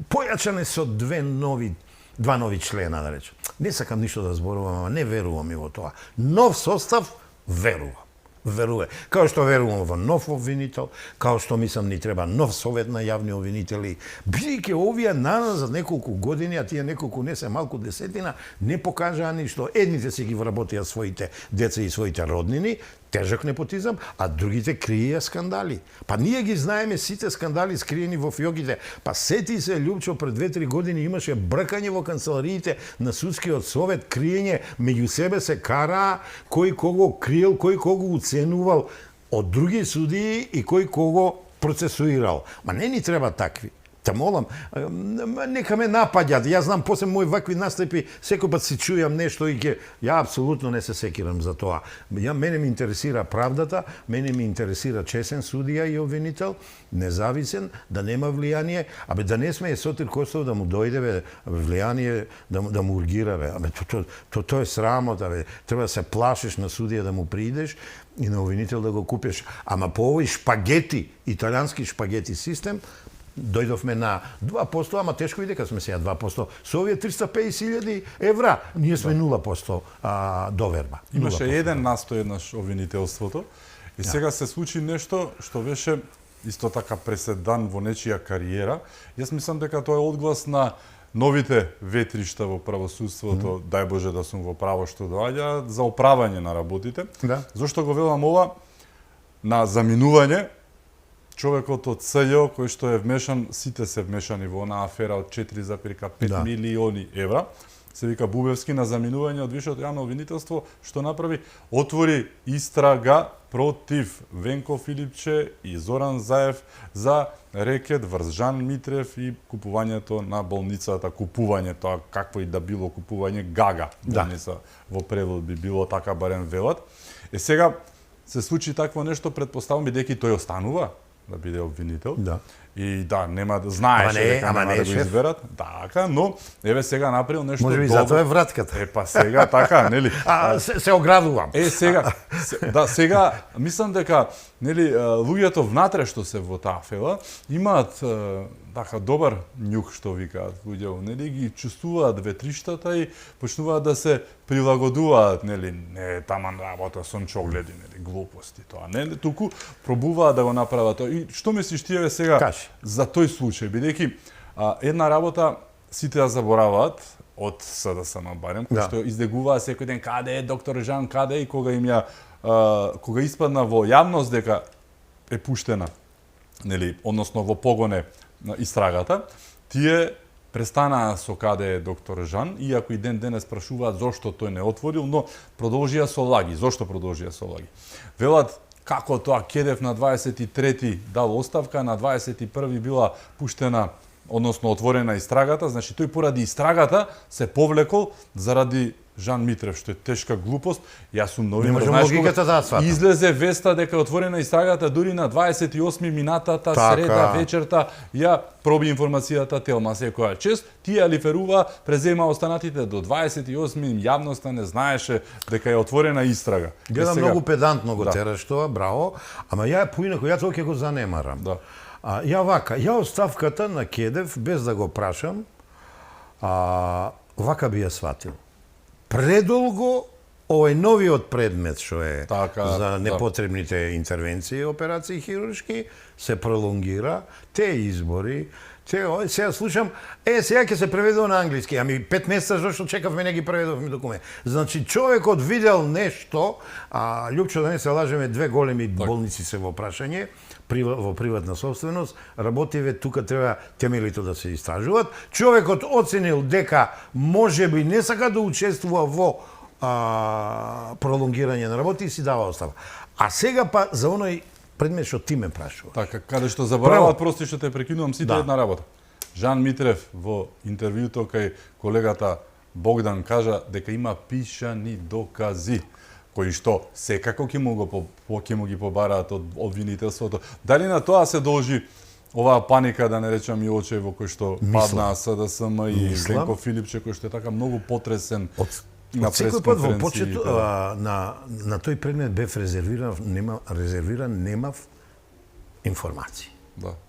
појачане со два нови члена, да речем. Не сакам ништо да зборувам, ама не верувам и во тоа. Нов состав, верувам. Верувам. Као што верувам во нов обвинител, као што мислам ни треба нов совет на јавни обвинители. Бидејќи овие назад неколку години, а тие неколку не се малку десетина, не покажаа ништо. Едните си ги вработија своите деца и своите роднини, тежок непотизам, а другите криеја скандали. Па ние ги знаеме сите скандали скриени во фиоките. Па сети се, Лјупчо, пред 2-3 години имаше бркање во канцелариите на судскиот совет, криење, меѓу себе се караа кој кого криел, кој кого уценувал од други судии и кој кого процесуирал. Ма не ни треба такви. Те молам, нека ме напаѓат. Јас знам, после мои вакви настапи, секој пат си чујам нешто и ја апсолутно не се секирам за тоа. Мене ми интересира правдата, мене ми интересира чесен судија и обвинител, независен, да нема влијание, да не сме Сотир Костов да му дојде влијание, да му ургира. Тоа е срамота. Треба да се плашиш на судија да му придеш и на обвинител да го купиш. Ама по овој шпагети, италијански шпагети систем, дојдовме на 2%, ама тешко и дека сме сега 2%. Со овие 350.000 евра, ние сме 0% доверба. Имаше еден настој еднаш обвинителството и сега се случи нешто што беше исто така преседан во нечија кариера. Јас мислам дека тоа е одглас на новите ветришта во правосудството, дај Боже да сум во право што доаѓа, за оправање на работите. Да. Зошто го велам ова? На заминување човекот од СЈО кој што е вмешан, сите се вмешани во онаа афера од 4,5 милиони евра, се вика Бубевски, на заминување од Висшето јавно обвинителство, што направи, отвори истрага против Венко Филипче и Зоран Заев за рекет врз Жан Митрев и купувањето на болницата, купувањето, какво и да било купување, Гага болница во превод би било, така барем велат. Сега се случи такво нешто, предпоставам, бидејќи тој останува да биде обвинител. Да. И да, нема да знаеше дека нема да го изберат. Така, но еве сега направил нешто добро. Може би затоа е вратката. Па сега така, нели? Се оградувам. Сега мислам дека нели луѓето внатре што се во таа афера имаат така добар њух што викаат луѓето, нели ги чувствуваат ветриштата и почнуваат да се прилагодуваат, нели, не таман работа сончогледи, нели, глупости тоа. Не, туку пробуваат да го направат тоа. И што мислиш ти еве сега за тој случај, бидејќи една работа сите ја забораваат од СДСМ барем, кој што издегуваа секој ден каде е доктор Жан, каде и кога им ја кога испадна во јавност дека е пуштена, нели, односно во погоне на истрагата, тие престанаа со каде е доктор Жан, иако и ден денес прашуваат зошто тој не отворил, но продолжија со лаги. Зошто продолжија со лаги? Велат како тоа Кедев на 23-ти дал оставка, на 21-ви била пуштена, односно отворена истрагата, значи тој поради истрагата се повлекол заради Жан Митрев, што е тешка глупост. Јас сум новинар, можам знаеш логиката кога да сватам. излезе веста дека е отворена истрагата дури на 28 минатата среда вечерта, ја проби информацијата Телма секоја чест, тие алиферува, презема останатите до 28 јавноста не знаеше дека е отворена истрага. Гледам сега... многу педантно го тераш тоа, браво, ама ја поинако, ја тоа ќе го занемарам. Да. Ја вака, ја оставката на Кедев, без да го прашам, вака би ја сватил. Предолго овој новиот предмет што е за непотребните интервенции, операции хируршки, се пролонгира, те избори, сега слушам, сега ќе се преведува на англиски, ами 5 месеца зашто чекавме не ги преведовме документ. Значи човекот видел нешто, Лјупчо, да не се лажеме, 2 големи болници се во прашање, во приватна собственост, работиве тука треба темелито да се истражуваат. Човекот оценил дека можеби не сака да учествува во пролонгирање на работи и си дава оставка. А сега па за оној предмет што ти ме прашува. Така, каде што забораваат, прости што те прекинувам, сите една работа. Жан Митрев во интервјуто кај колегата Богдан кажа дека има пишани докази кои што секако ќе му ги побараат од обвинителството. Дали на тоа се должи оваа паника, да не речам и очеј во кој што падна СДСМ и Гленко Филипче, кој што е така многу потресен на пресконференција. Во почету на тој предмет бев резервиран, немав информации. Да.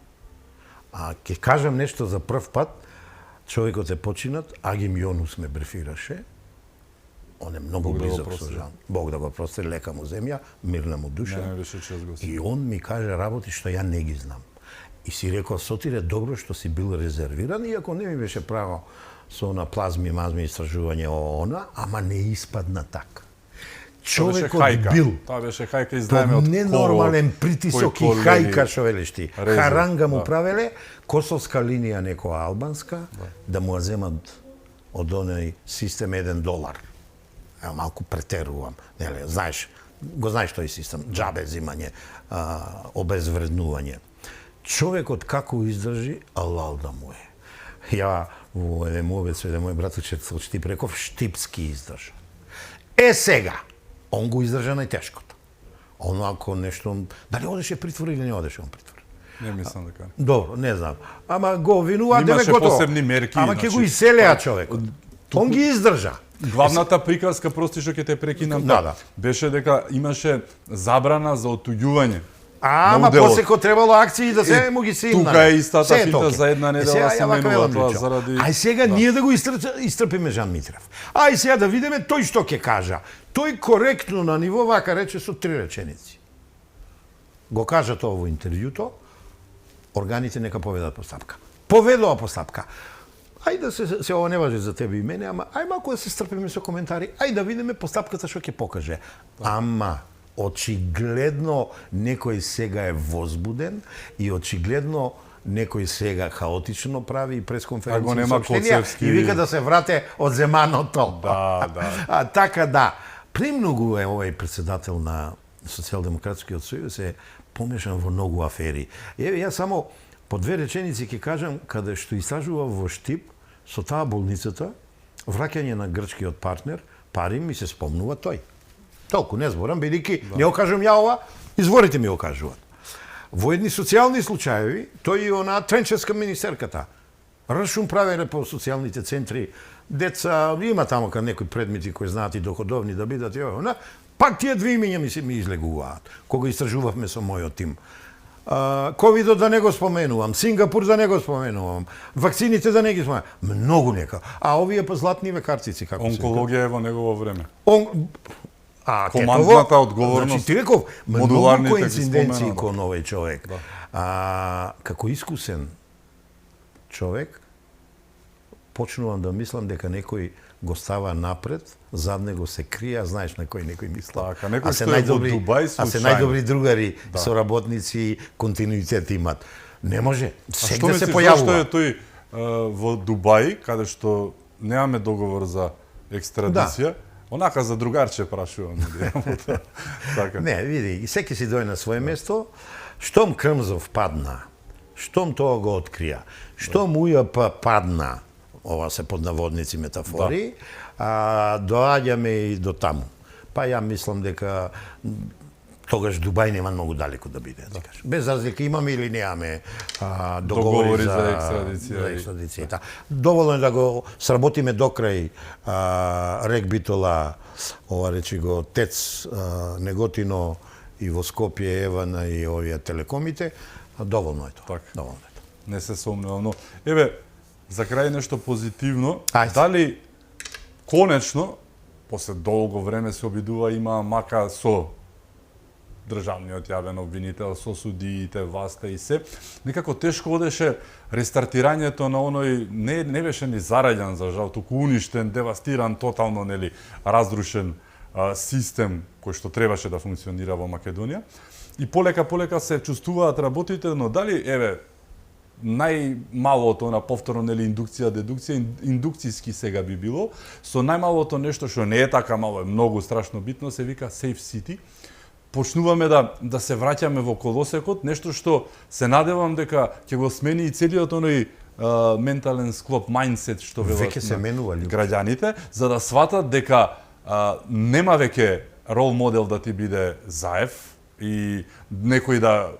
Ќе кажам нешто за прв пат, човекот е починат, Агим Јонус ме брефираше. Он е многу близок со Жан. Бог да го прости, лека му земја, мирна му душа. И он ми каже работи што ја не ги знам. И си рекол, Сотире, добро што си бил резервиран, иако не ми беше право со она плазми, мазми истражување она, ама не испадна така. Човекот бил Тоа беше хајка, издаеме од ненормален притисок и хајка, што велиш ти. Харанга му правеле, косовска линија некоја албанска, да му земат од оној систем $1. Малку претерувам, нели, знаеш тој систем, џабе зимање, обезвреднување. Човекот како издржи, алал да му е. Ја во еден мовец, еден мој братовче од Штип реков, штипски издржа. Сега, он го издржа најтешкото. Он ако нешто, дали одеше притвор или не одеше он притвор? Не мислам дека. Добро, не знам. Ама го обвинуваат дека имаше посебни мерки. Ама ќе го иселеа човекот. Он ги издржа. Главната приказка, прости што ќе те прекинам, беше дека имаше забрана за отуѓување. Ама после ко требало акции да се му ги симнале. Тука е истата финта за една недела се менува тоа заради... Ај сега ние да го истрпиме Жан Митрев. Ај сега да видиме тој што ќе кажа. Тој коректно на ниво вака рече со 3 реченици. Го кажа тоа во интервјуто, органите нека поведат постапка. Поведува постапка. Ај да се ова не важи за тебе и мене, ама ај малку да се стрпиме со коментари, ај да видиме постапката што ќе покаже. Ама очигледно некој сега е возбуден и очигледно некој сега хаотично прави пресконференција соопштенија и вика да се врате од земаното. Да. Така да. Премногу е овој председател на Социјалдемократскиот сојуз е помешан во многу афери. Еве ја само по 2 реченици ќе кажам, каде што истражува во Штип со таа болницата, враќање на грчкиот партнер, пари ми се спомнува тој. Толку не зборам, бидејќи не го кажам ја ова, изворите ми го кажуваат. Во едни социјални случаи, тој и она тренческа министерката, рашум правеле по социјалните центри, деца, има таму кај некои предмети кои знаат и доходовни да бидат и она, пак тие 2 имиња ми излегуваат, кога истражувавме со мојот тим. Ковидот да не го споменувам, Сингапур да не го споменувам, вакцините да не ги споменувам, многу нека. А овие па златниве картици, како се онкологија е во негово време. Командната одговорност. Значи, ти реков, многу коинциденции кон овој човек. Како искусен човек, почнувам да мислам дека некој го става напред, зад него се крија, знаеш на кој некој мисла. Така, некој што е во Дубај случајно. А се најдобри другари, соработници, континуитет имат. Не може, сега се појавува. Што е тој во Дубај, каде што немаме договор за екстрадиција, онака за другарче прашувам. Така. Не, види, секи си дојде на своје место, штом Крмзов падна, штом тоа го открија, штом УЈП падна, ова се под наводници метафори, доаѓаме и до таму. Па ја мислам дека тогаш Дубај нема многу далеко да биде, да кажам. Без разлика имаме или немаме договори за екстрадиција. Доволно е да го сработиме до крај регбитола, ова речи го ТЕЦ Неготино и во Скопје Евана и овие телекомите, доволно е тоа. Доволно е тоа. Не се сомневам, но еве за крај нешто позитивно. Дали конечно после долго време се обидува има мака со државниот јавен обвинител, со судиите, власта и се, некако тешко одеше рестартирањето на оној не беше ни зараѓан за жал, туку уништен, девастиран, тотално нели разрушен систем кој што требаше да функционира во Македонија. И полека се чувствуваат работите, но дали еве најмалото на повторно нели индукција, дедукција, индукцијски сега би било, со најмалото нешто што не е така мало, е многу страшно битно, се вика Safe City. Почнуваме да се враќаме во колосекот, нешто што се надевам дека ќе го смени и целиот оној ментален склоп, мајндсет што велат граѓаните, за да сватат дека нема веќе рол модел да ти биде Заев и некој да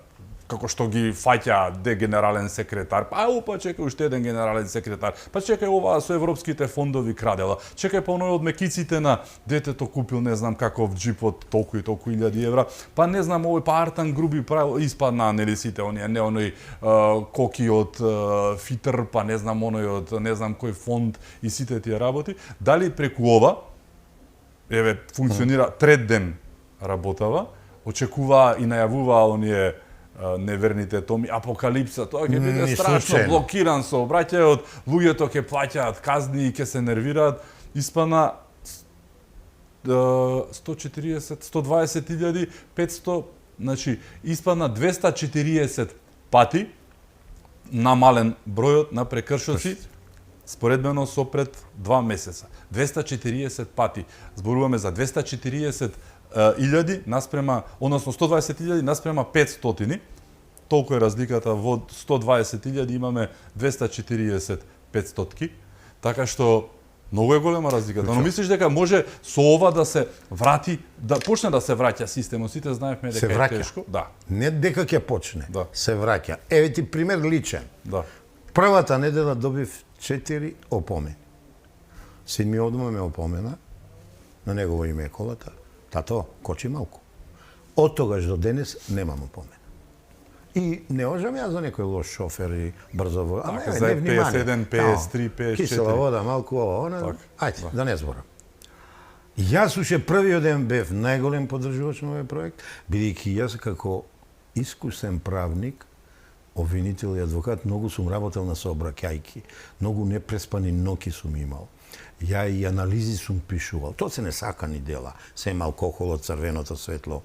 како што ги фаќа генерален секретар, па чекај уште еден генерален секретар, па чекај оваа со европските фондови крадела, чекај па оној од мекиците на детето купил не знам каков джип од толку и толку илјади евра, па не знам овој па Артан Груби правил испадна нели сите оние, не оној коки од Фитр, па не знам оној од не знам кој фонд и сите тие работи, дали преку ова еве функционира трет ден работава, очекуваа и најавуваа оние неверните томи, апокалипса, тоа ќе биде страшно, блокиран сообраќајот, луѓето ќе плаќаат казни и ќе се нервираат, испана 140, 120.500, значи испана 240 пати намален бројот на прекршоци споредбено со пред 2 месеца. 240 пати. Зборуваме за 240.000 наспрема, односно 120.000 наспрема 500. Толку е разликата, во 120.000 имаме 240.500. Така што многу е голема разликата. Но мислиш дека може со ова да се врати, да почне да се враќа системот? Сите знаевме дека е тешко. Да. Не дека ќе почне, се враќа. Еве ти пример личен. Да. Првата недела добив 4 опомени. Син ми одма ме опомена, на негово име е колата. Тато, кочи малку. Од тогаш до денес немам опомена. И не можам јас за некој лош шофер и брзо воз. Ама за 51, 53, 54. Кисела вода, малку ова, она. Ајде, да не зборам. Јас уште првиот ден бев најголем поддржувач на овој проект, бидејќи јас како искусен правник, обвинител и адвокат, многу сум работел на сообраќајки, многу непреспани ноќи сум имал. Ја и анализи сум пишувал. Тоа се несакани дела. Сем алкохолот, црвеното светло,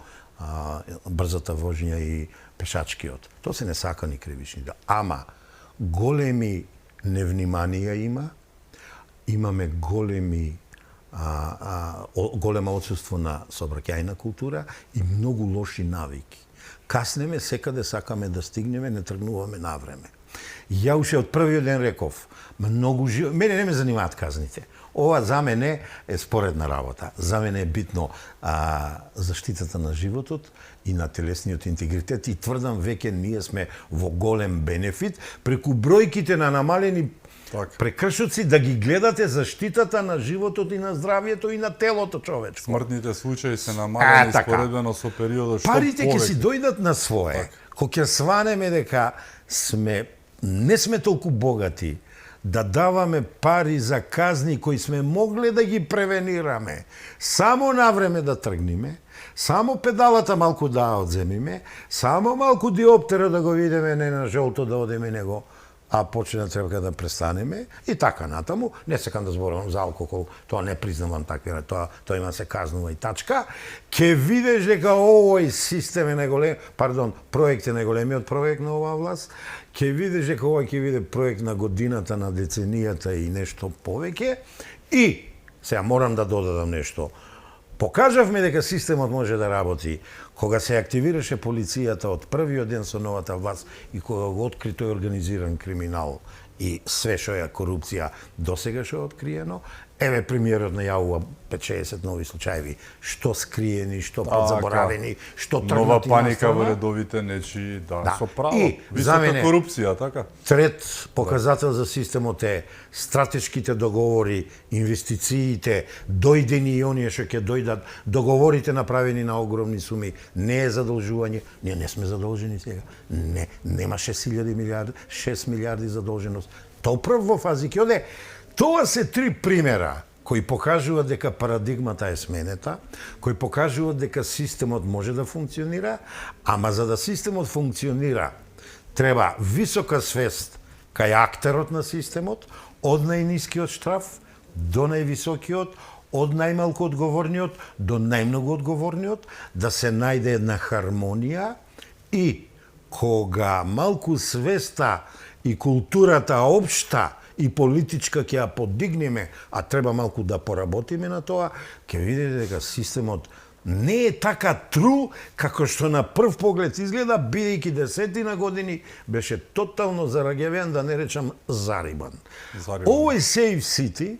брзата вожња и пешачкиот. Тоа се несакани кривични дела. Ама големи невниманија имаме голема отсуство на сообраќајна култура и многу лоши навики. Каснеме, секаде сакаме да стигнеме, не тргнуваме на време. Ја уште од првиот ден реков, мене не ме занимаат казните. Ова за мене е споредна работа. За мене е битно заштитата на животот и на телесниот интегритет и тврдам веќе ние сме во голем бенефит преку бројките на намалени прекршоци да ги гледате заштитата на животот и на здравието и на телото човечко. Смртните случаи се намалени споредбено со периодот што парите ќе си дојдат на свое. Кога ќе сванеме дека не сме толку богати да даваме пари за казни кои сме могле да ги превенираме, само на време да тргниме, само педалата малку да одземиме, само малку диоптера да го видиме, не на жолто да одеме него, а почне треба да престанеме и така натаму. Не сакам да зборувам за алкохол, тоа не признавам такви, тоа има се казнува и тачка. Ке видиш дека овој систем е најголем, проект е најголемиот проект на оваа власт. Ке видиш дека овој ќе биде проект на годината, на деценијата и нешто повеќе. И сега морам да додадам нешто. Покажавме дека системот може да работи кога се активираше полицијата од првиот ден со новата власт и кога го откри тој организиран криминал и све што е корупција досегаш е откриено. Еве премиерот најавува 5-60 нови случаи, што скриени, што подзаборавени, што тргнати. Нова паника во редовите нечи, со право. И за висока мене корупција, така? Трет показател за системот е стратешките договори, инвестициите, дојдени и оние што ќе дојдат, договорите направени на огромни суми, не е задолжување. Ние не сме задолжени сега. Не, нема 6.000 милиарди, 6 милиарди задолженост. Тоа прв во фази ќе оде. Тоа се 3 примера кои покажуваат дека парадигмата е сменета, кои покажуваат дека системот може да функционира, ама за да системот функционира, треба висока свест кај актерот на системот, од најнискиот штраф до највисокиот, од најмалку одговорниот до најмногу одговорниот, да се најде една хармонија и кога малку свеста и културата општа и политичка ќе ја подигнеме, а треба малку да поработиме на тоа, ќе видите дека системот не е така тру како што на прв поглед изгледа, бидејќи десетина години беше тотално зараѓавен, да не речам зарибан. Овој Safe City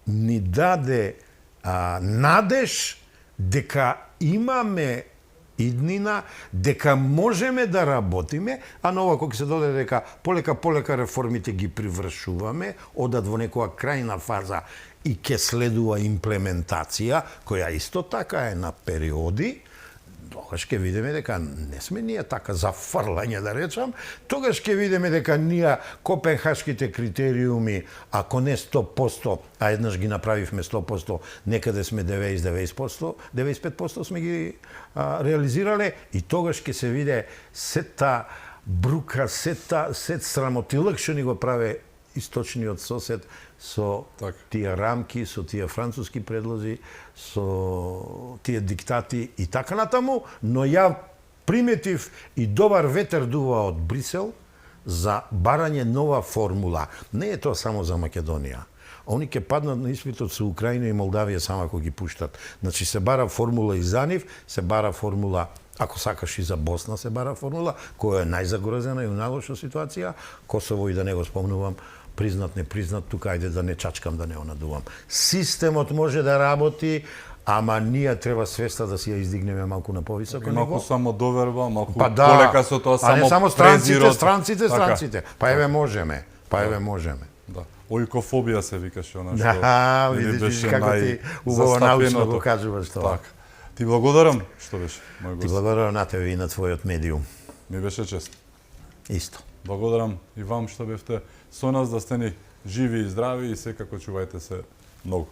ни даде надеж дека имаме иднина, дека можеме да работиме, а на ова кога се доде дека полека реформите ги привршуваме, одат во некоја крајна фаза и ќе следува имплементација, која исто така е на периоди, тогаш ќе видиме дека не сме ние така зафрлање, да речам, тогаш ќе видиме дека ние копенхашките критериуми, ако не 100%, а еднаш ги направивме 100%, некаде сме 90%, 95% сме ги реализирале, и тогаш ќе се види сета брука, сет срамотилак што ни го праве источниот сосед со тие рамки, со тие француски предлози, со тие диктати и така натаму, но ја приметив и добар ветер дува од Брисел за барање нова формула. Не е тоа само за Македонија. Они ќе паднат на испитот со Украина и Молдавија само ако ги пуштат. Значи се бара формула и за нив, се бара формула, ако сакаш и за Босна се бара формула, која е најзагрозена и у најлоша ситуација. Косово и да не го спомнувам, признат, не признат, тука ајде да не чачкам, да не онадувам. Системот може да работи, ама ние треба свеста да си ја издигнеме малку на повисоко ниво. Малку само доверба, малку полека со тоа, само а не само странците. Па еве можеме. Да. Оикофобија се викаше она што. Да, видиш како ти убаво научно го кажуваш тоа. Така. Ти благодарам што беше мој гост. Ти благодарам на тебе и на твојот медиум. Ми беше чест. Исто. Благодарам и вам што бевте со нас, да сте ни живи и здрави и секако чувајте се многу.